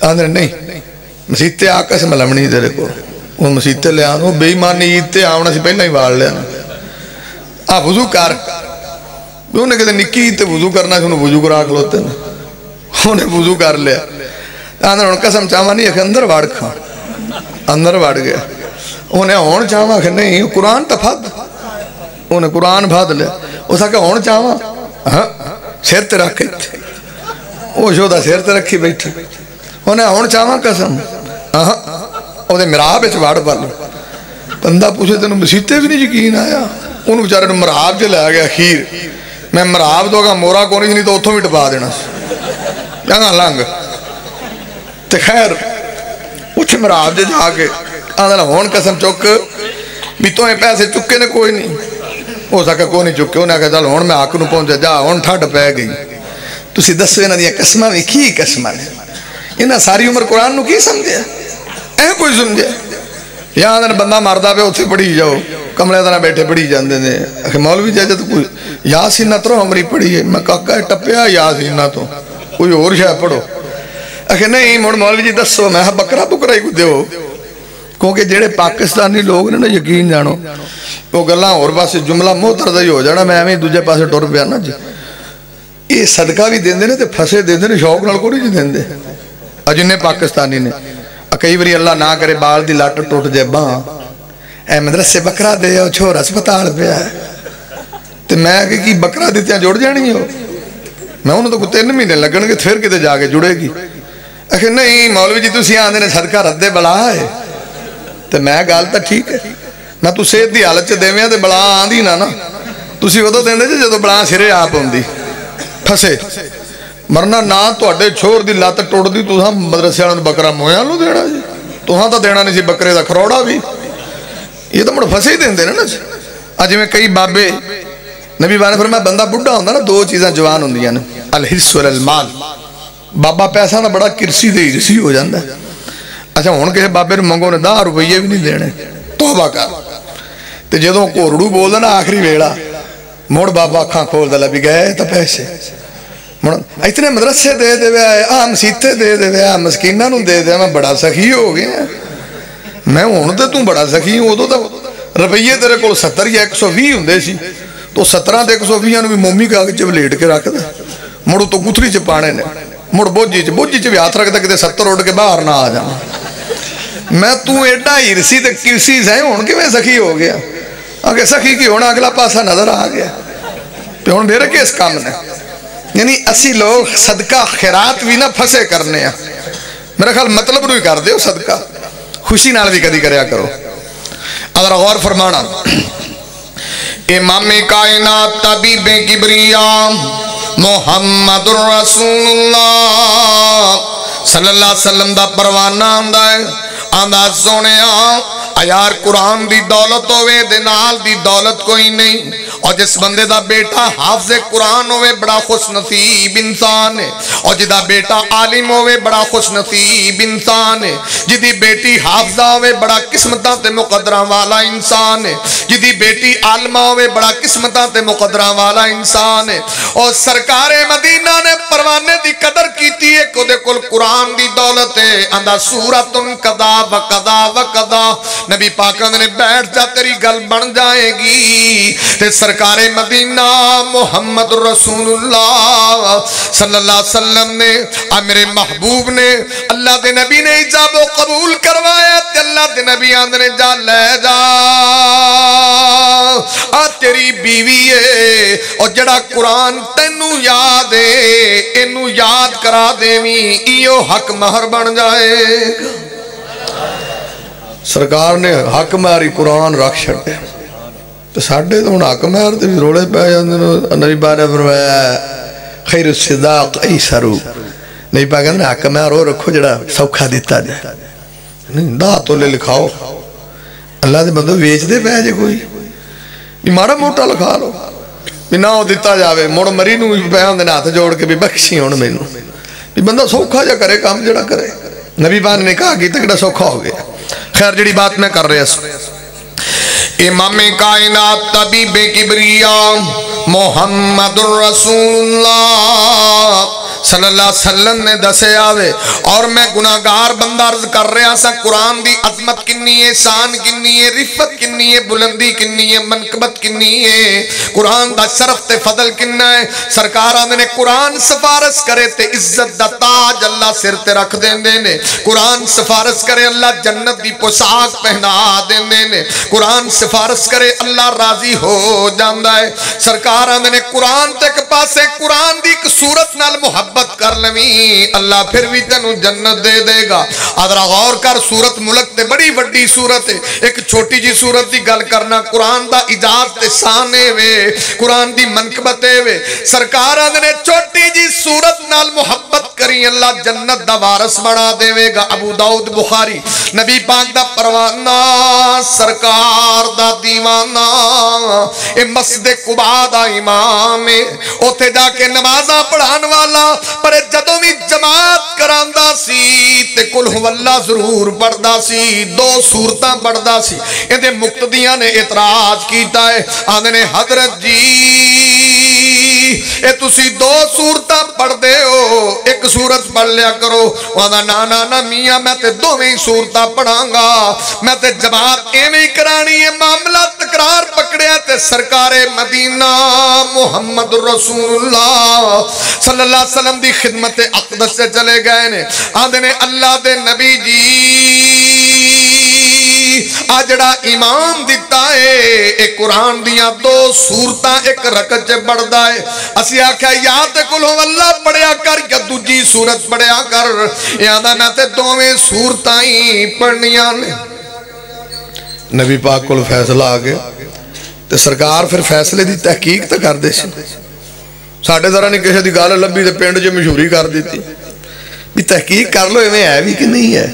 آندھے نہیں مسیتے آ قسم لمنی تیرے کو وہ مسیتے لے آن وہ بے ایمانی عیدتے آونا سی پہلے ہی وار لے آن وضو کر انہیں کہتے نکی عیدتے وضو کرنا سی انہیں وضو کرا کھلوتے ہیں انہیں وضو کر لیا آندھر ان قسم چاہوا نہیں ہے اندر وار کھا اندر وار گیا انہیں ہون چاہوا کہ نہیں قرآن تا پھاد انہیں قرآن بھاد لیا اس آکے ہون چاہوا سیر تے رکھے تھے وہ شودہ سیر تے رکھی بیٹھے انہیں ہون چاہوا قسم وہ دے مراب ہے چوڑ پالو بندہ پوچھے تینوں مسیتے بھی نہیں یقین آیا انہوں بچارے مراب چلے آگیا اخیر میں مراب دو گا مورا کونی نہیں تو اتھوں بھی ٹپا دینا جانا لنگ تے خیر اچھ مراب جا کے آدھا ہون قسم چک بھی تو پیسے چکے نے کوئی نہیں ہو سکا کوئی نہیں چکے انہیں کہا چل ہون میں آکھ نو پہنچا جا ہون ٹھاٹ پہ گئی تو سی دسوے نہ دیا قسمہ میں کی قسمہ نے انہاں ساری عمر قرآن نو کی سمجھے اے کوئی سمجھے یہاں دن بندہ مردہ پہ اتھے پڑھی جاؤ کمرے دنہ بیٹھے پڑھی جاندے نے اکھے مولوی جائے تو کوئی یاسین نہ ترو ہماری پڑھی ہے میں کہا ہے ٹپیا یاسین نہ تو کوئی اور شاہ پڑھو اکھے نہیں موڑ مولوی جی دسو میں بکرا ہی کو دیو کیونکہ جیڑے پاکستانی لوگ نے نا یقین جانو وہ گلہ اور پاسے جملہ محترض ہی ہو جانا میں ہمیں دوجہ پاسے ٹور پیا نا جی یہ صدقہ بھی دیں دے نے تے پھسے دیں دے نے شوق نال کو نہیں دیں دے اجنے پاکستانی نے کئی بری اللہ نہ کرے بال دی لاٹ ٹوٹ جائے باں اے مدرسے بکرا دے او چھوڑ اسپتال پہ آئے تو میں کہ بکرا دیتیاں جوڑ جانی ہو میں انہوں تو 3 مہینے لگن گے پھر کتے جا کے جڑے گی اکھے نہیں مولوی جی تسی آندے نے صدقہ ردے بلا ہے تو میں گال تا ٹھیک ہے میں تو صحت دی حالت چے دیویاں تے بلا آندی نا تسی وہ تو دیں دے جے تو بلا سرے آپ ہوندی پھسے مرنا نہ تو اڈے چھوڑ دی لات ٹوڑ دی تو ہم مدرسے آنے بکرا مویاں لو دینا جی تو ہاں تا دینا نہیں سی بکرے دا کھروڑا بھی یہ تو مڑ پھسے ہی دیں دینا جی آج میں کئی بابے نبی بانے فرمایا بندہ بڑھا ہوندہ نا 2 چیزاں جوان ہوندی ہیں الحرص والمال بابا پیسہ نا بڑا کرسی دے رسی ہو جاندہ ہے اچھا ہون کسے بابے منگو نے 10 روپیے بھی نہیں دینے توبہ کر تے جدوں کوڑڑو بول دے نا آخری ویڑا موڑ بابا کھاں کھول دے لبی گئے تا پیسے اتنے مدرسے دے دے وے آم سیتے دے دے وے آم مسکینہ نو دے دے میں بڑا سخی ہو گیا میں ہون تے توں بڑا سخی ہوں تو روپیے تیرے کو 70 یا 120 ہوں دے سی تو 17 تے 120 نو بھی مومی کا آگے چے لیٹ کے رکھ دے مڑو تو گتری چے پانے نے مڑ بوجی چے بھی ہاتھ رکھ دے کہ 70 اٹھ کے باہر نہ آ جانا میں تو ایڈا ہرسی تے کرسی سے ہون کے میں سخی ہو گیا آگے سخی کی ہونا اگلا پاسا نظر آ گیا پہ ہون میرے کے اس کام نے یعنی اسی لوگ صدقہ خیرات بھی نہ پھسے کرنے ہیں میرا خیال مطلب روی کر دے ہو صدقہ خوشی نال بھی کدی کریا کرو اگر غور فرمانا امام کائنات طبیب کبریاء محمد الرسول اللہ صلی اللہ علیہ وسلم دا پروانہ آندہ ہے آندہ سونے یار قرآن دی دولت ہوئے دنال دی دولت کوئی نہیں اور جس بندے دا بیٹا حافظ قرآن ہوئے بڑا خوش نصیب انسان ہے اور جدا بیٹا عالم ہوئے بڑا خوش نصیب انسان ہے جدی بیٹی حافظہ ہوئے بڑا قسمتاں تے مقدرہ والا انسان ہے جدی بیٹی عالمہ ہوئے بڑا قسمتاں تے مقدرہ والا انسان ہے اور سرکار مدینہ نے پروانے دی قدر کیتی ہے کو دے کل قرآن دی دولت ہے اندہ سورتن قضا و قضا و قضا نبی پاکاں نے بیٹھ جا تیری گل بن جائے گی تے سرکار سرکار مدینہ محمد رسول اللہ صلی اللہ علیہ وسلم نے میرے محبوب نے اللہ دے نبی نے اجاب و قبول کروایا تے اللہ دے نبی آندھنے جا لے جا تیری بیوی ہے اور جڑا قرآن تینو یاد ہے اینو یاد کرا دیویں ایو حق مہر بن جائے گا۔ سرکار نے حق مہری قرآن رکھ چھڑے تو ساڑھے تو حق مہر تے بھی روڑے پہ جاندے نبی بارے فرمایا خیر الصداق ایسرو نبی پاک کہندے حق مہر ہو رکھو جڑا سوکھا دیتا جائے دا تو لے لکھاؤ اللہ دے بندو ویچ دے پہ جے کوئی مارا موٹا لکھا لو بھی نہ دیتا جاوے موڑ مری نو پیان دینا ہاتھ جوڑ کے بھی بخشی ہون میں نو بھی بندہ سوکھا جا کرے کام جڑا کرے نبی پاک نے کہا کہ تکڑا سوکھا ہو گیا۔ خیر جڑی بات میں کر رہے ہیں امام کائنات طبیب کبریاء محمد رسول اللہ صلی اللہ علیہ وسلم نے دسے آوے اور میں گناہگار بندہ عرض کر رہا سا قرآن دی عظمت کنی ہے شان کنی ہے رفت کنی ہے بلندی کنی ہے منقبت کنی ہے قرآن دا شرف تے فضل کننا ہے سرکار آنے قرآن سفارش کرے تے عزت دا تاج اللہ سر تے رکھ دیں نے قرآن سفارش کرے اللہ جنت دی پوشاک پہنا دیں نے قرآن سفارش کرے اللہ راضی ہو جاندہ ہے سرکار آنے قرآن تک پاسے قرآن دی ایک صورت نال محبت کر لویں اللہ پھر بھی تینوں جنت دے دے گا۔ ادھر غور کر سورت ملک تے بڑی وڈی سورت ہے ایک چھوٹی جی سورت دی گل کرنا قرآن دا اجازت تے سانے وے قرآن دی منقبتے وے سرکار نے چھوٹی جی سورت نال محبت کری اللہ جنت دا وارث بنا دے وے گا۔ ابو داؤد بخاری نبی پاک دا پروانہ سرکار دا دیوانہ اے مسجد قباء دا امام اوتھے جا کے نمازاں پڑھان والا پر جدوں بھی جماعت کراندہ سی تے کل ہو اللہ ضرور پڑھدا سی دو صورتاں پڑھدا سی اندے مقتدیاں نے اعتراض کیتا ہے آندھے نے حضرت جی اے تسی دو صورتاں پڑھ دے ہو ایک صورت پڑھ لیا کرو وہاں نا میاں میں تے دو میں صورتاں پڑھاں گا میں تے جماعت ایویں کرانی ہے معاملہ تکرار پکڑے تے سرکار مدینہ محمد رسول اللہ صلی اللہ علیہ وسلم دی خدمت اقدس سے چلے گئے نے آدھے نے اللہ دے نبی جی آجڑا امام دیتا ہے ایک قرآن دیا دو صورتاں ایک رکعت چے بڑھدا ہے اسی آکھا یا تے کلو اللہ پڑھیا کر یا دوجی صورت پڑھیا کر یادہ میں تے دوویں صورتاں ہی پڑھنیاں نے نبی پاک کو فیصلہ آگے تے سرکار پھر فیصلے دی تحقیق تے کر دے سی ساڑھے ذرا نہیں کسی دی گال لبی تے پینڈ جو مشہوری کر دیتی بھی تحقیق کر لو ایویں ہے بھی کہ نہیں ہے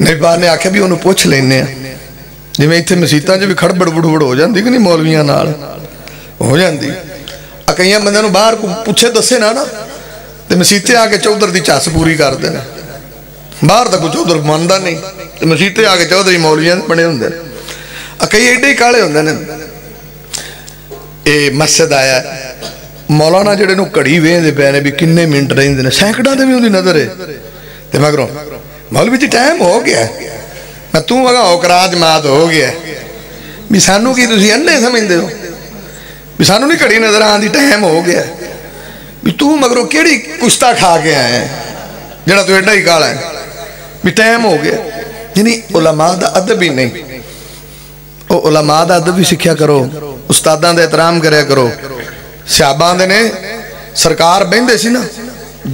نبی پاک نے آکھا بھی انہوں پوچھ لینے ہیں جی میں اتھے مسیطاں جو بھی کھڑ بڑ ہو جاندی کہ نہیں مولویاں نال ہو جاندی کئیاں بندے نو باہر کو پوچھے دسے نا تے مسیطے آکے چودر دی چاس پوری کر دینا باہر تک چودر ماندہ نہیں تے مسیطے آکے چودر دی مولویاں پڑھے ہوندے کئی ایڈے ہی کالے ہوندے نے اے مسجد آیا مولانا جڑے نو کڑی وین دے پینے بھی کنے منٹ رہیں دے سینکڑا دے بھی ہوندی نظر ہے تے مگروں مولوی جی ٹائم ہو گیا میں توں وگا اوکراج مات ہو گیا بھی سانو کی تسی اننے سمجھ دے ہو بھی سانو نہیں کڑی نظر آن دی ٹائم ہو گیا بھی تو مگروں کیڑی کشتا کھا کے آئے ہیں جڑا تو ایڈا ہی کالا ہے بھی ٹائم ہو گیا یعنی علماء دا ادب ہی نہیں او علماء دا ادب بھی سکھیا کرو استادان دا احترام کریا کرو صحابان دے نے سرکار بیندے سی نا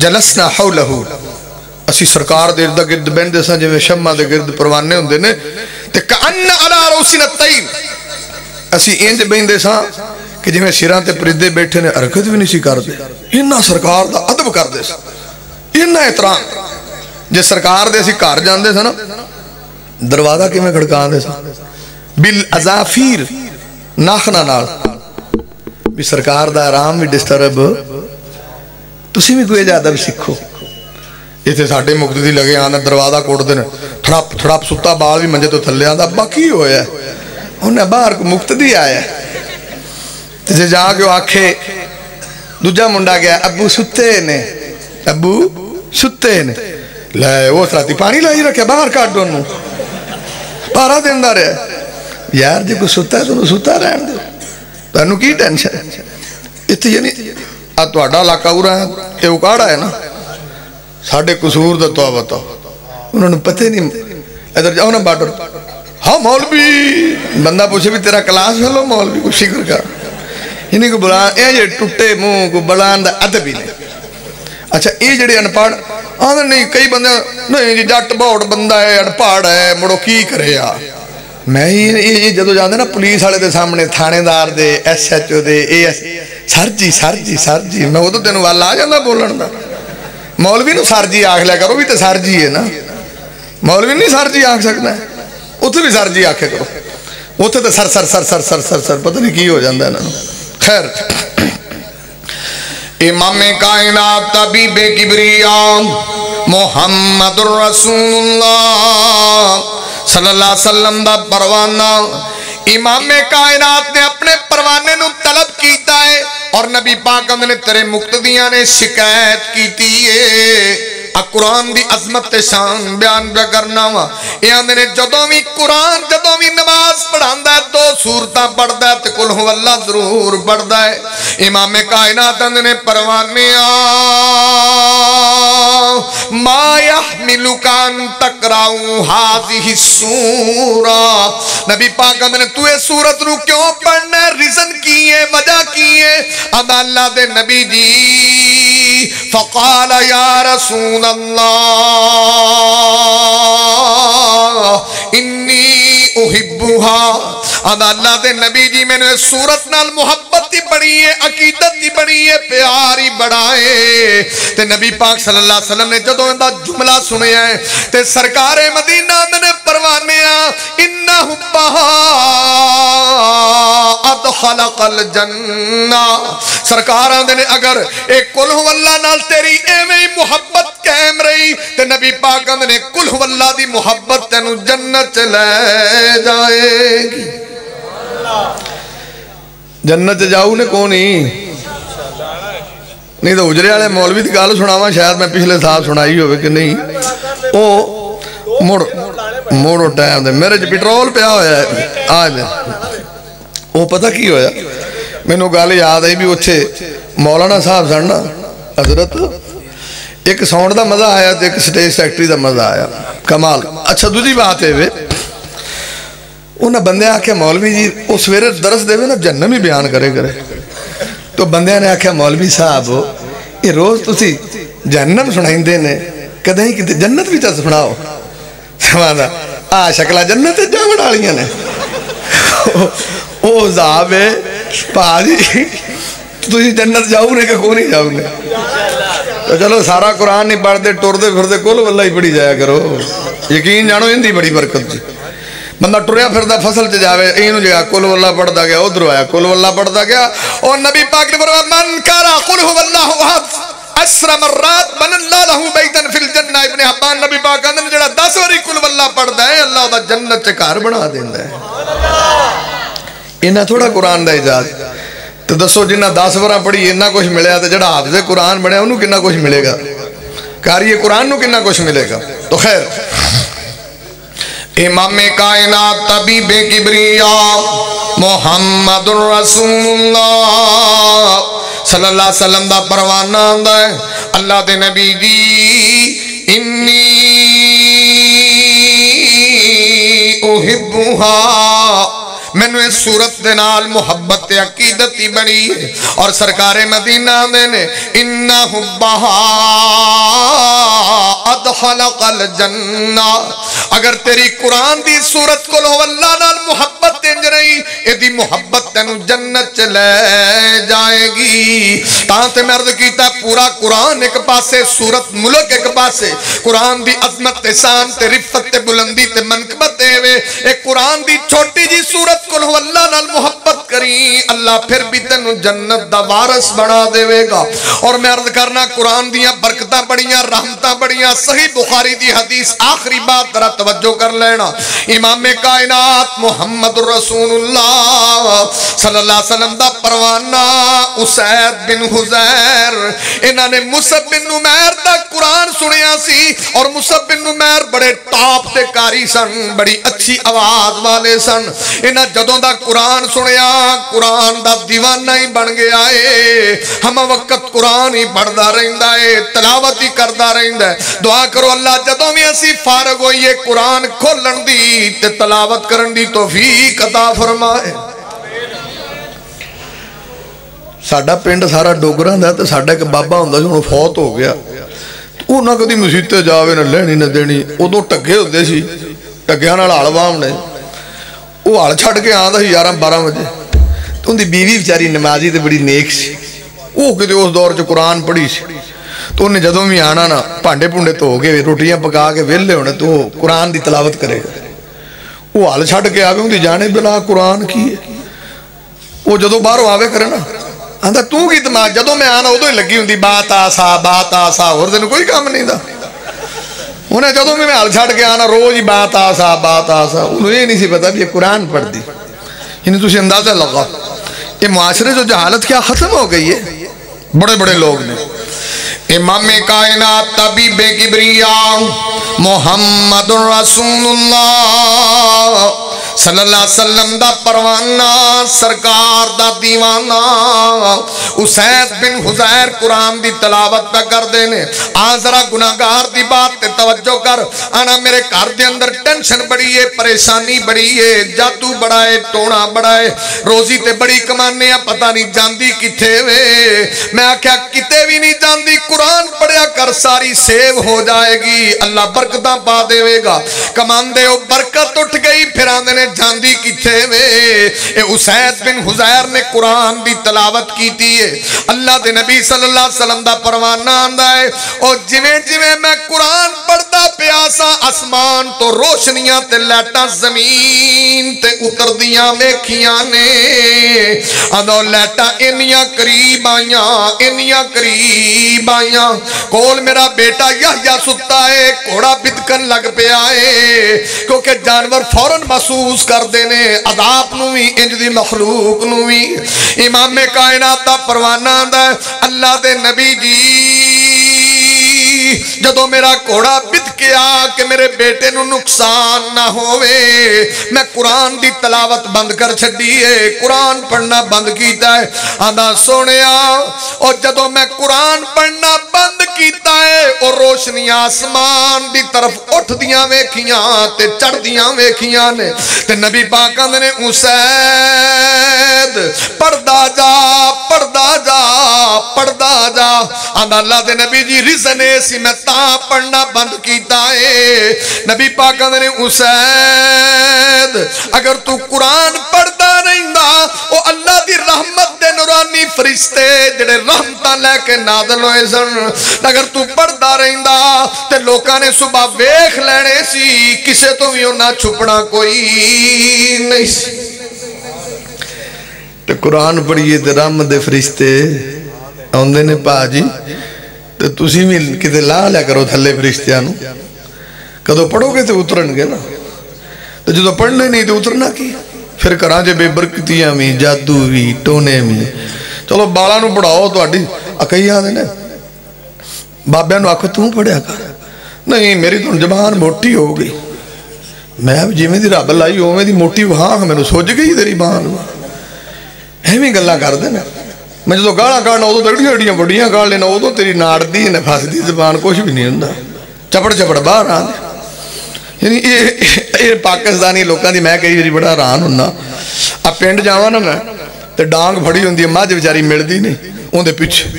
جلسنا حولہو اسی سرکار دے ارد گرد بیندے سا جو شمع دے گرد پروانے ہوندے نے تے کأن علی روسین الطیر اسی اینج بیندے سا کہ جو سیران تے پردے بیٹھے نے حرکت بھی نہیں سی کر دے انہا سرکار دا ادب کر دے سا انہا احترام جے سرکار دے سی کار جان دے سا نا دروازہ کی میں کھڑکان دے سا بالعزافیر ناخنا نال بھی سرکار دا آرام بھی ڈسٹرب تسی بھی کوئی جادہ بھی سکھو یہ تھے ساڑھے مقتدی لگے آنا دروازہ کوڑ دینے تھڑاپ ستا بال بھی منجے تو تھلے آنا باقی ہویا ہے انہیں باہر کو مقتدی آیا ہے تیسے جا کے آکھے دوجہ منڈا گیا ابو ستے نے لے وہ سراتی پانی لائی رکھے باہر کاٹ دونوں پارا دیندہ رہے یار جی کو ستا ہے تو ستا رہن دے تینوں کی ٹینشن ہے اتنے یعنی تہاڈا علاقہ پورا ہے یہ اکاڑا ہے نا ساڈے قصور دا تو بتاؤ انہوں نے پتہ نہیں ادھر جاؤ نا بارڈر ہاں مولوی بندہ پوچھے بھی تیرا کلاس ہے لو مولوی کو شکر کر انہیں کو بلان یہ ٹوٹے منہ کو بلان دا ادب ہی نہیں اچھا یہ جڑے انپڑھ آدھے نہیں کئی بندے نہیں جی جٹ بہت بندہ ہے انپڑھ ہے مڑو کی کرے یار میں یہ جدو جاندے نا پولیس والے دے سامنے تھانے دار دے ایس ایچ او دے اے ایس سر جی میں وہ تو تینوں والا آ جاندہ بولن دا مولوی نو سر جی آکھ لیا کرو بھی تو سر جی ہے نا مولوی نہیں سر جی آکھ سکنا ہے اتنے بھی سر جی آکھے کرو اتنے تو سر پتہ نہیں کی ہو جاندہ ہے نا خیر امام کائنات طبیب کبریاء محمد الرسول اللہ صلی اللہ علیہ وسلم دا پروانہ امام کائنات نے اپنے پروانے نو طلب کیتا ہے اور نبی پاک نے تیرے مقتدیاں نے شکایت کیتی ہے قرآن دی عظمت شان بیان پہ کرنا وا یہ آندے نے جدوں بھی قرآن جدوں بھی نماز پڑھاندا ہے دو سورتاں پڑھدا ہے تے قل هو اللہ ضرور پڑھدا ہے امام کائنات آندے نے پروانے ما يحملك ان تقرأ هذه السورة نبی پاک آندے نے تو یہ سورت نو کیوں پڑھنا ہے ریزن کی ہے وجہ کی ہے ادا اللہ دے نبی جی فقال یا رسول اللہ انی احبها ادا اللہ دے نبی جی میں نے سورت نال محبت دی بڑی ہے عقیدت دی بڑی ہے پیاری بڑھائے تے نبی پاک صلی اللہ علیہ وسلم نے جدوں دا جملہ سنے ہیں تے سرکار مدینہ نے پروانے انہ حبہا ادخلق الجنہ سرکاراں دے اگر ایک قل هو اللہ نال تیری ایویں محبت قائم رہی تے نبی پاک نے قل هو اللہ دی محبت تینو جنت لے جائے گی جنت جاؤ نے کونی نہیں تو اجرے والے مولوی دی گل سناواں شاید میں پچھلے سال سنائی ہوئے کہ نہیں او موڑو ٹائم دے میرے جو پیٹرول پیا ہویا ہے آج وہ پتہ کی ہویا میں نے گل یاد آئی بھی اچھے مولانا صاحب سننا حضرت ایک ساؤنڈ دا مزہ آیا تو ایک سٹیج سیکٹری دا مزہ آیا کمال اچھا دوسری بات ہے وے انہاں بندے آکھے مولوی جی وہ سویرے درس دے وے نا جنم ہی بیان کرے تو بندے نے آکھے مولوی صاحب یہ روز تسی جنم سنائیں دے نے کدہیں کی جنت بھی چاہ سناؤ سمانا شکلہ جنت جا بڑھالیاں نے او صاحب ہے پاہی تسی جنت جاؤ نے کہ کون ہی جاؤ نے تو چلو سارا قرآن نہیں پڑھ دے ٹور دے پھر دے کل واللہ ہی پڑھی جایا کرو یقین جانو اندھی بڑی برکت جی بندہ ٹریا پھر دا فصل چ جاوے اینو جگہ کل واللہ پڑھدا گیا ادھر آیا کل واللہ پڑھدا گیا اور نبی پاک نے فرمایا من کرا قل هو اللہ احد 10 مرات بن اللہ له بیتا فی الجنہ ابن حبان نبی پاک نے جڑا 10 واری کل واللہ پڑھدا ہے اللہ دا جنت چ گھر بنا دیندا ہے انہاں تھوڑا قرآن دا اجاز تو دسو جنہ 10 وراں پڑھی اتنا کچھ ملیا تو جڑا حافظ قرآن بنیا انہوں کتنا کچھ ملے گا قاری قرآن نو کتنا کچھ ملے گا تو خیر امام کائنات طبیب کبریاء محمد الرسول اللہ صلی اللہ علیہ وسلم دا پروانہ آندا ہے اللہ دے نبی جی انی احبها میں نے سورت دنال محبت عقیدتی بڑی ہے اور سرکار مدینہ نے انہ حبہا ادخلق الجنہ اگر تیری قرآن دی سورت کو لو اللہ نال محبت دینج رہی ایدی محبت تینو جنت لے جائے گی تانتے میں عرض کیتا پورا قرآن ایک پاسے سورت ملک ایک پاسے قرآن دی عظمت تحسان تے رفت تے بلندی تے منقبت دے وے ایک قرآن دی چھوٹی جی سورت کو اللہ نال محبت کری اللہ پھر بھی تینو جنت دا وارث بنا دے گا اور میں عرض کرنا قرآن دیاں برکتاں بڑیاں رحمتاں بڑیاں صحیح بخاری دی حدیث آخری بات ترہ توجہ کر لینا امام کائنات محمد رسول اللہ صلی اللہ علیہ وسلم دا پروانہ اسید بن حزیر، انہاں نے مصعب بن عمیر دا قرآن سنیا سی، اور مصعب بن عمیر بڑے ٹاپ تے کاری سن، بڑی اچھی آواز والے سن۔ انہاں جدوں دا قرآن سنیا، قرآن دا دیوانہ ہی بن گیا ہے، ہم وقت قرآن ہی پڑھدا رہندا ہے، تلاوت ہی کردا رہندا ہے۔ دعا کرو اللہ جدوں بھی اسی فارغ ہوئیے قرآن کھولن دی تے تلاوت کرن دی توفیق عطا فرمائے۔ ساڈا پنڈ سارا ڈوگراں دا تے ساڈا ایک بابا ہوندا سی، ہن فوت ہو گیا، وہ نہ کدی مسجد تے جاوے نہ لہنی نہ دینی، ادوں ٹگے ہوندے سی، ٹگیاں نال ہل واہنے، وہ ہل چھڈ کے آندا سی 11-12 بجے، تے اون دی بیوی بیچاری نمازی تے بڑی نیک سی، وہ کدے اس دور چ قرآن پڑھی سی، تو انہیں جدوں بھی آنا نا بھانڈے بھونڈے دھو کے روٹیاں پکا کے ویلے ہونے تو قرآن دی تلاوت کرے گا، وہ ہل چھڈ کے آوے اون دی جانے بلا قرآن کی ہے، وہ جدوں باہروں آوے کرے نا آندا تو کی دماغ، جدوں میں آنا ادوں ہی لگی ہوندی بات آسا اور دن کوئی کام نہیں دا، انہیں جدوں میں ہل چھڈ کے آنا روز ہی بات آسا، انہوں یہ نہیں سی پتا بھی یہ قرآن پڑھ دی، یعنی تجھے اندازہ لگا یہ معاشرے جو جہالت کیا ختم ہو گئی ہے، بڑے بڑے لوگ نے۔ امام کائنات طبیب کبریاء محمد رسول اللہ صلی اللہ علیہ وسلم دا پروانہ سرکار دا دیوانہ اسید بن حزیر قرآن دی تلاوت پہ کر دینے۔ آن ذرا گناہگار دی بات تے توجہ کر، آنا میرے گھر دے اندر ٹینشن بڑی ہے، پریشانی بڑی ہے، جادو بڑا ہے، ٹونا بڑا ہے، روزی تے بڑی کمانے ہیں، پتہ نہیں جاندی کتھے وے، میں آکھیا کتے بھی نہیں جاندی، قرآن پڑھیا کر ساری سیو ہو جائے گی، اللہ برکتاں پا دے گا، کمان دے ہو برکت اٹھ گئی، پھر آندے نے جاندی کتھے وے۔ اے اسید بن حزیر نے قرآن دی تلاوت کیتی ہے، اللہ دے نبی صلی اللہ علیہ وسلم دا پروانہ آندا ہے، اور جویں جویں میں قرآن پڑھدا پیاسا آسمان تو روشنیاں تے لیٹاں زمین تے اتر دیاں ویکھیاں نے، آندو لیٹاں انیاں قریب آئیاں، کول میرا بیٹا یحییٰ ستا ہے، گھوڑا بدکن لگ پیا ہے، کیونکہ جانور فوراً محسوس کر دینے عذاب نوی انج دی مخلوق نوی۔ امام کائنات دا پروانہ آندا ہے، اللہ دے نبی جی جدو میرا گھوڑا بد کیا کہ میرے بیٹے نو نقصان نہ ہوئے، میں قرآن دی تلاوت بند کر چھڑیے، قرآن پڑھنا بند کیتا ہے، آندا سونیا اور جدو میں قرآن پڑھنا بند کیتا ہے اور روشنی آسمان دی طرف اٹھ دیاں ویکھیاں تے چڑھ دیاں ویکھیاں نے، تے نبی پاک آندے نے اسید پڑھدا جا آندا اللہ دے نبی جی رزنے سی میں تاں پڑھنا بند کیتا ہے، نبی پاک آندے نے اسید اگر تو قرآن پڑھدا رہندا او اللہ دی رحمت دے نورانی فرشتے جڑے رحمتاں لے کے نازل ہوئے سن، اگر تو پڑھدا رہندا تے لوکاں نے صبح ویکھ لینے سی، کسے تو بھی نہ چھپنا کوئی نہیں سی۔ تے قرآن پڑھیے تے رحمت دے فرشتے آندے نے پا جی تے تسی بھی کتے لا لیا کرو تھلے فرشتیاں نو، کدو پڑھو گے تے اترن گے نا، تے جدو پڑھنے نہیں تے اترنا کی، پھر کراں جے بے برکتیاں بھی جادو بھی ٹونے بھی، چلو بالا نو پڑھاؤ تو اڈی اکئی آدھے نے بابیاں نو آکھو توں پڑھیا کر، نہیں میری تو زبان موٹی ہو گئی، میں جی میں دی رب لائی ہو میں دی موٹی وہاں میں نو سوچ گئی تیری بان، ایویں گلاں کر دینا، میں جدو گالاں کاڑنا ادو تگڑیاں اڈیاں بڑیاں کاڑ لینا، ادو تیری ناڑ دی نے پھس دی زبان کچھ بھی نہیں ہوندا، چپڑ باہر آ دے۔ یعنی یہ پاکستانی لوکاں دی میں کئی باری بڑا حیران ہوندا، آ پنڈ جاواں نا میں تے ڈانگ پھڑی ہوندی ہے، مجھ بیچاری ملدی نہیں، اون دے پیچھے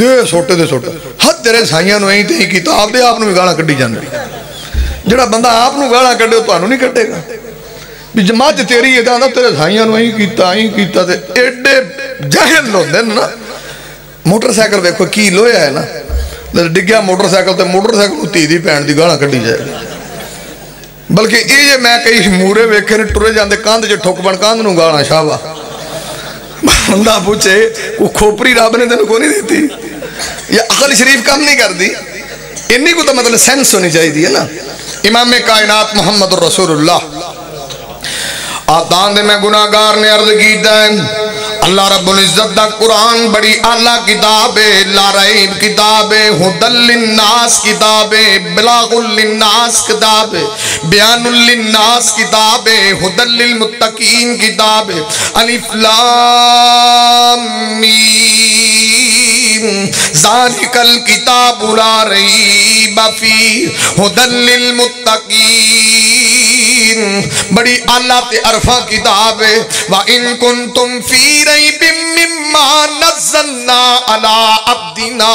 دے سوٹے حد تیرے سائیاں نو ایں تے کیتا، آپ دے آپ نو بھی گالاں کڈی جاندے، جڑا بندہ آپ نو گالاں کڈے تانوں نہیں کڈے گا، بھی جماعت تیری ہے تے تیرے سائیاں نو ایں کیتا تے ایڈے جاہل ہوندے نا۔ موٹر سائیکل ویکھو کی لویا ہے نا، ڈگیا موٹر سائیکل تے موٹر سائیکل تی دی پین دی گالاں کڈی جائے گا، بلکہ یہ میں کئی مورے ویکھے نے ٹرے جاندے کاندھ چ ٹھک بن کاندھ نو گالاں شاوا، بندہ پوچھے کو کھوپری رب نے تینوں کو نہیں دیتی یا عقل شریف کم نہیں کر دی، انی کو تو مطلب سینس ہونی چاہیے نا۔ امام کائنات محمد الرسول اللہ آتان دے میں گناہگار نے عرض کیتا ہے اللہ رب العزت دا قرآن بڑی اعلیٰ کتاب ہے، لا ریب کتاب ہے، ہدی للناس کتاب ہے، بلاغ للناس کتاب ہے، بیان للناس کتاب ہے، ہدی للمتقین کتاب ہے۔ الف لام میم ذالک الکتاب لا ریب فیہ ہدی للمتقین، بڑی اعلیٰ تے عرفہ کتاب ہے۔ وَإِن كُنتُمْ فِي رَيْبٍ مِّمَّا نَزَّلْنَا عَلَىٰ عَبْدِنَا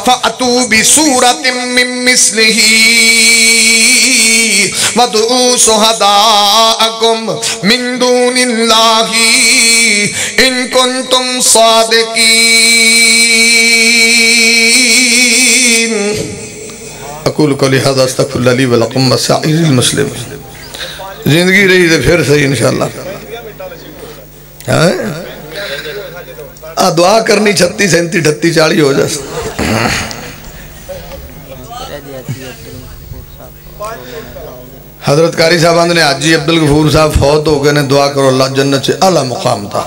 فَأْتُوا بِسُورَةٍ مِّن مِّثْلِهِ وَادْعُوا شُهَدَاءَكُم مِّن دُونِ اللَّهِ إِن كُنتُمْ صَادِقِينَ۔ اقول قولی ھذا استغفر اللہ لی ولکم وسائر المسلمین۔ زندگی رہی تو پھر صحیح انشاءاللہ۔ دعا کرنی 36 37 38 40 ہو جائے۔ حضرت قاری صاحب نے حاجی عبدالغفور صاحب فوت ہو گئے نے، دعا کرو اللہ جنت سے اعلیٰ مقام تھا۔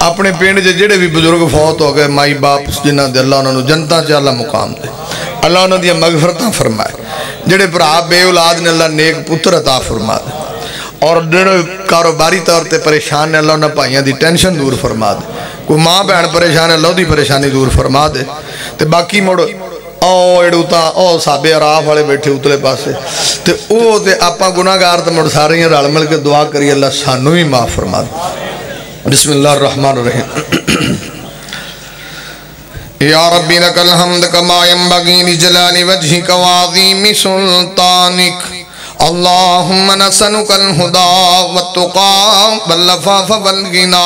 اپنے پینڈ جڑے بھی بزرگ فوت ہو گئے، مائی باپ جنہ دے اللہ انہوں نے جنتاں سے اعلیٰ مقام دے، اللہ انہوں نے مغفرتاں فرمائے۔ جڑے بھرا بے اولاد نے اللہ نیک پتر عطا فرما دے، اور جڑے کاروباری طور تے پریشان نے اللہ انہوں نے پائیاں دی ٹینشن دور فرما دے، کوئی ماں بہن پریشان ہے اللہ دی پریشانی دور فرما دے۔ تے باقی مڑ ایڈوتا صحابے عراف والے بیٹھے اتلے پاسے تے او تے آپاں گناہگار تے مڑ سارے ہیں رال مل کے دعا کری اللہ سانو ہی معاف فرما دے۔ بسم اللہ الرحمن الرحیم۔ یا ربی لک الحمد کما ینبغی لجلال وجہک وعظیم سلطانک، اللہم نسألک الہدی والتقی والعفاف والغنی،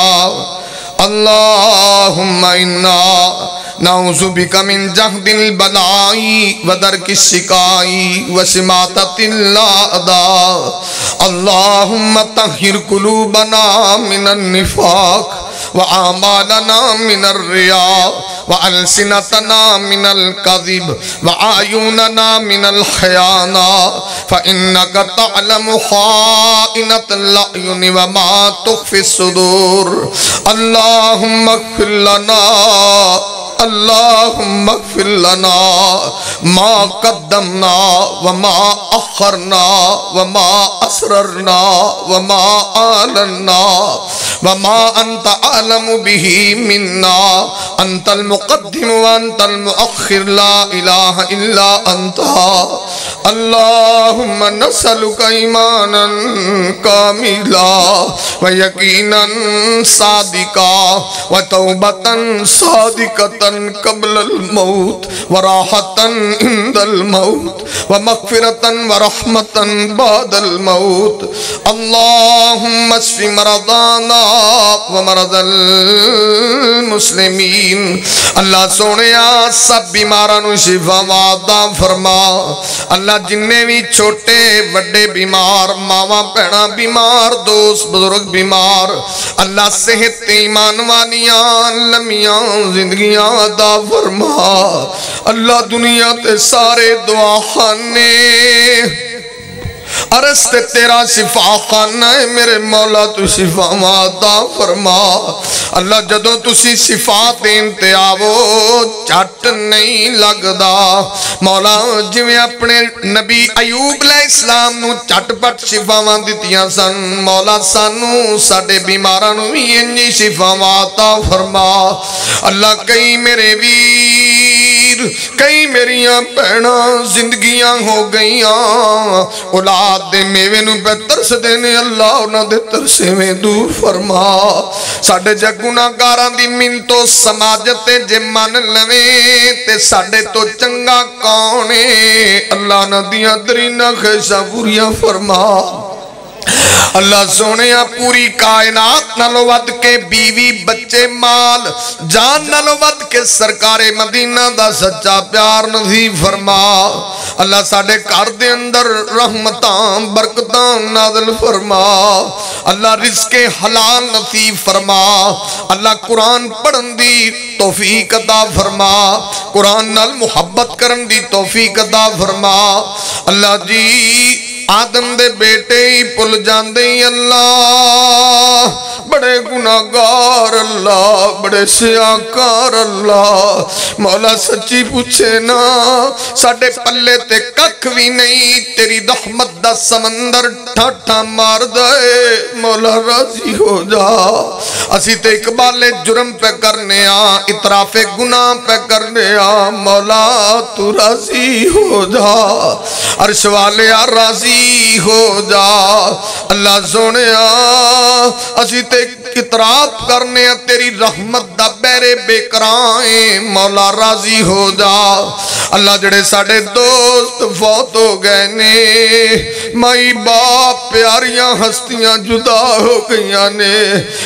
اللہم انا نعوذ بک من جہد البلاء ودرک الشقاء وشماتۃ الاعداء، اللہم طہر قلوبنا من النفاق وآمالنا من الرياء وألسنتنا من الكذب وعيوننا من الخيانة، فإنك تعلم خائنة الأعين وما تخفي الصدور، اللهم اغفر لنا، اللهم اغفر لنا ما قدمنا وما أخرنا وما أسررنا وما أعلنا وما أنت أعلم به منا، أنت المقدم وأنت المؤخر لا إله إلا أنت، اللهم نسألك إيمانا كاملا ويقينا صادقا وتوبة صادقة قبل الموت وراحة عند الموت ومغفرة ورحمة بعد الموت، اللهم اشف مرضانا ومرض المسلمین۔ اللہ سونیا سب بیمارانو شفا وعدہ فرما، اللہ جننے بھی چھوٹے بڑے بیمار، ماما پہنا بیمار، دوست بزرگ بیمار، اللہ صحت ایمان والیاں لمیاں زندگیاں عطا فرما، اللہ دنیا تے سارے دعا خانے عرص تے تیرا شفا خانہ ہے میرے مولا، تو شفا عطا فرما، اللہ جدوں تسی شفا دین تے آوو چٹ نہیں لگدا، مولا جویں اپنے نبی ایوب علیہ السلام نو چٹ پٹ شفاواں دتیاں سن، مولا سانو ساڈے بیماراں نو وی انجی شفا عطا فرما، اللہ کئی میرے ویر کئی میریاں بہنا زندگیاں ہو گئیاں، اولاد دے میوے نو پہ ترس دینے، اللہ انہاں دے ترسے میں دور فرما، ساڑھے جا گناہگاراں دی منتو سماجتے جے من لوے تے ساڑھے تو چنگا کونے، اللہ نہ دیاں درینہ خیشہ پوریاں فرما، اللہ سونیا پوری کائنات نالو ود کے بیوی بچے مال جان نالو ود کے سرکار مدینہ دا سچا پیار نصیب فرما، اللہ ساڑھے گھر دے اندر رحمتاں برکتاں نازل فرما، اللہ رزق حلال نصیب فرما، اللہ قرآن پڑھن دی توفیق عطا فرما، قرآن نال محبت کرن دی توفیق عطا فرما، اللہ جی آدم دے بیٹے ہی پل جاندے اللہ بڑے گناہگار اللہ بڑے سیاکار اللہ مولا سچی پوچھے نا ساڑھے پلے تے ککھ بھی نہیں تیری رحمت دا سمندر ٹھاٹھا مار دائے مولا راضی ہو جا اسی تے اقبال جرم پہ کرنے اطراف گناہ پہ کرنے مولا تو راضی ہو جا عرش والے راضی ہو جا اللہ سونے اسی تے اطراف کرنے تیری رحمت دا بیرے بے کرائیں مولا راضی ہو جا اللہ جڑے ساڑھے دوست فوت ہو گئے نے مائی باپ پیاریاں ہستیاں جدا ہو گئیاں نے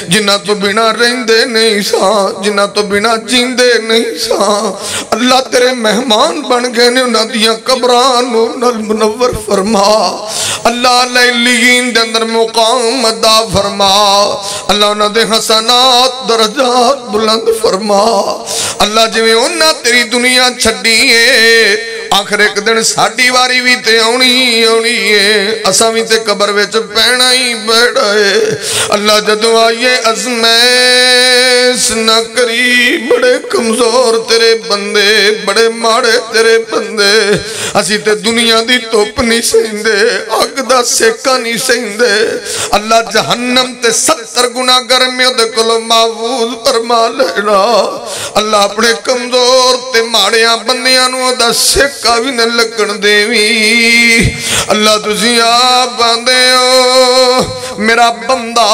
جنہ تو بنا رہندے نہیں ساں جنہ تو بنا جیندے نہیں ساں اللہ تیرے مہمان بن گئے نے انہاں دیاں قبرانوں نال منور فرما اللہ لیلین دے اندر مقام ادا فرما اللہ انہاں دے حسنات درجات بلند فرما اللہ جویں انہاں تیری دنیا چھڈیے آخر ایک دن ساڑی واری بھی تے آنی ہے اساں بھی تے قبر وچ پینا ہی بیٹھا ہے اللہ جدو آئیے ازمیس نہ کری بڑے کمزور تیرے بندے بڑے ماڑے تیرے بندے اسی تے دنیا دی توپ نہیں سہندے آگ دا سیکا نہیں سہندے اللہ جہنم تے 70 گناہ گرمیوں دے کلو محفوظ فرما لینا اللہ اپنے کمزور تے ماڑیاں بندیاں نو دا سیکا بھی نہ لگن دیوی اللہ تسی آپ آندے ہو میرا بندہ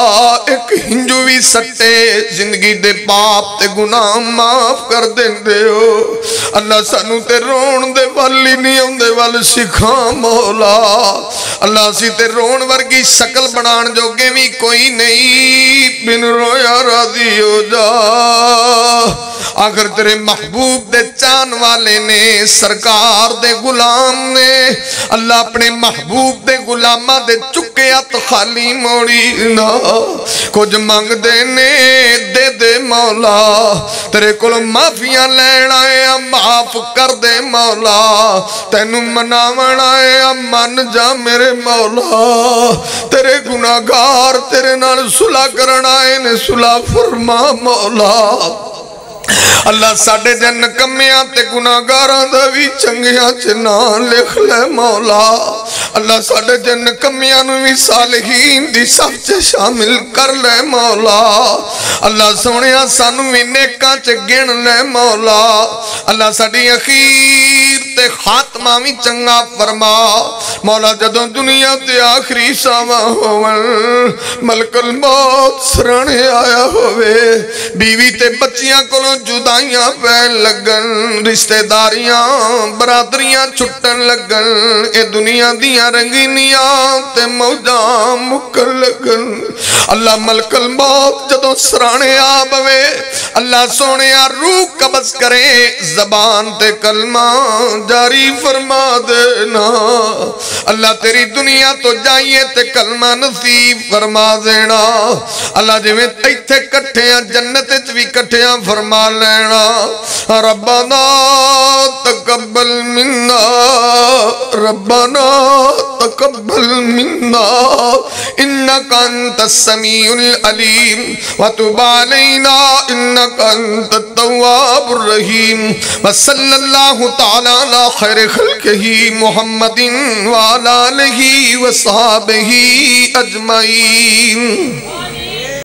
ایک ہنجوی سٹے زندگی دے پاپ تے گناہ معاف کر دے ہو اللہ سانو تے رون دے والی نہیں ہوں دے وال سکھا مولا اللہ سی تے رون ورگی شکل بنان جو گے بھی کوئی نہیں بن رویا راضی ہو جا آخر تیرے محبوب دے چان والے نے سرکار دے غلام نے اللہ اپنے محبوب دے غلامہ دے چکیات خالی موڑی نا کچھ مانگ دینے دے دے مولا تیرے کل معافیاں لین آئے معاف کر دے مولا تینو مناون آئے من جا میرے مولا تیرے گناہگار تیرے نال صلح کرن آئے نے صلح فرما مولا اللہ ساڑھے جن کمیاں تے گناہگاراں دا بھی چنگیاں چنان لکھ لے مولا اللہ ساڑھے جن کمیاں نو بھی صالحین دی صف چے شامل کر لے مولا اللہ سونیاں سانو بھی نیکاں چے گن لے مولا اللہ ساڑھی اخیر تے خاتمہ بھی چنگا فرما مولا جدوں دنیا تے آخری ساواں ہوون ملک الموت سرنے آیا ہوئے بیوی تے بچیاں کولوں جدائیاں پہن لگن رشتہ داریاں برادریاں چھٹن لگن اے دنیا دیاں رنگینیاں تے موجاں مکن لگن اللہ ملک الموت جدوں سرانے آبوے اللہ سونیا روح قبض کرے زبان تے کلمہ جاری فرما دینا اللہ تیری دنیا تو جائیے تے کلمہ نصیب فرما دینا اللہ جویں ایتھے کٹھیاں جنت بھی کٹھیاں فرما لینا ربنا تقبل منا ربنا تقبل منا انك انت السميع العليم وتب علينا انك انت التواب الرحيم وصلى الله تعالى على خير خلقه محمد وعلى آله وصحبه اجمعين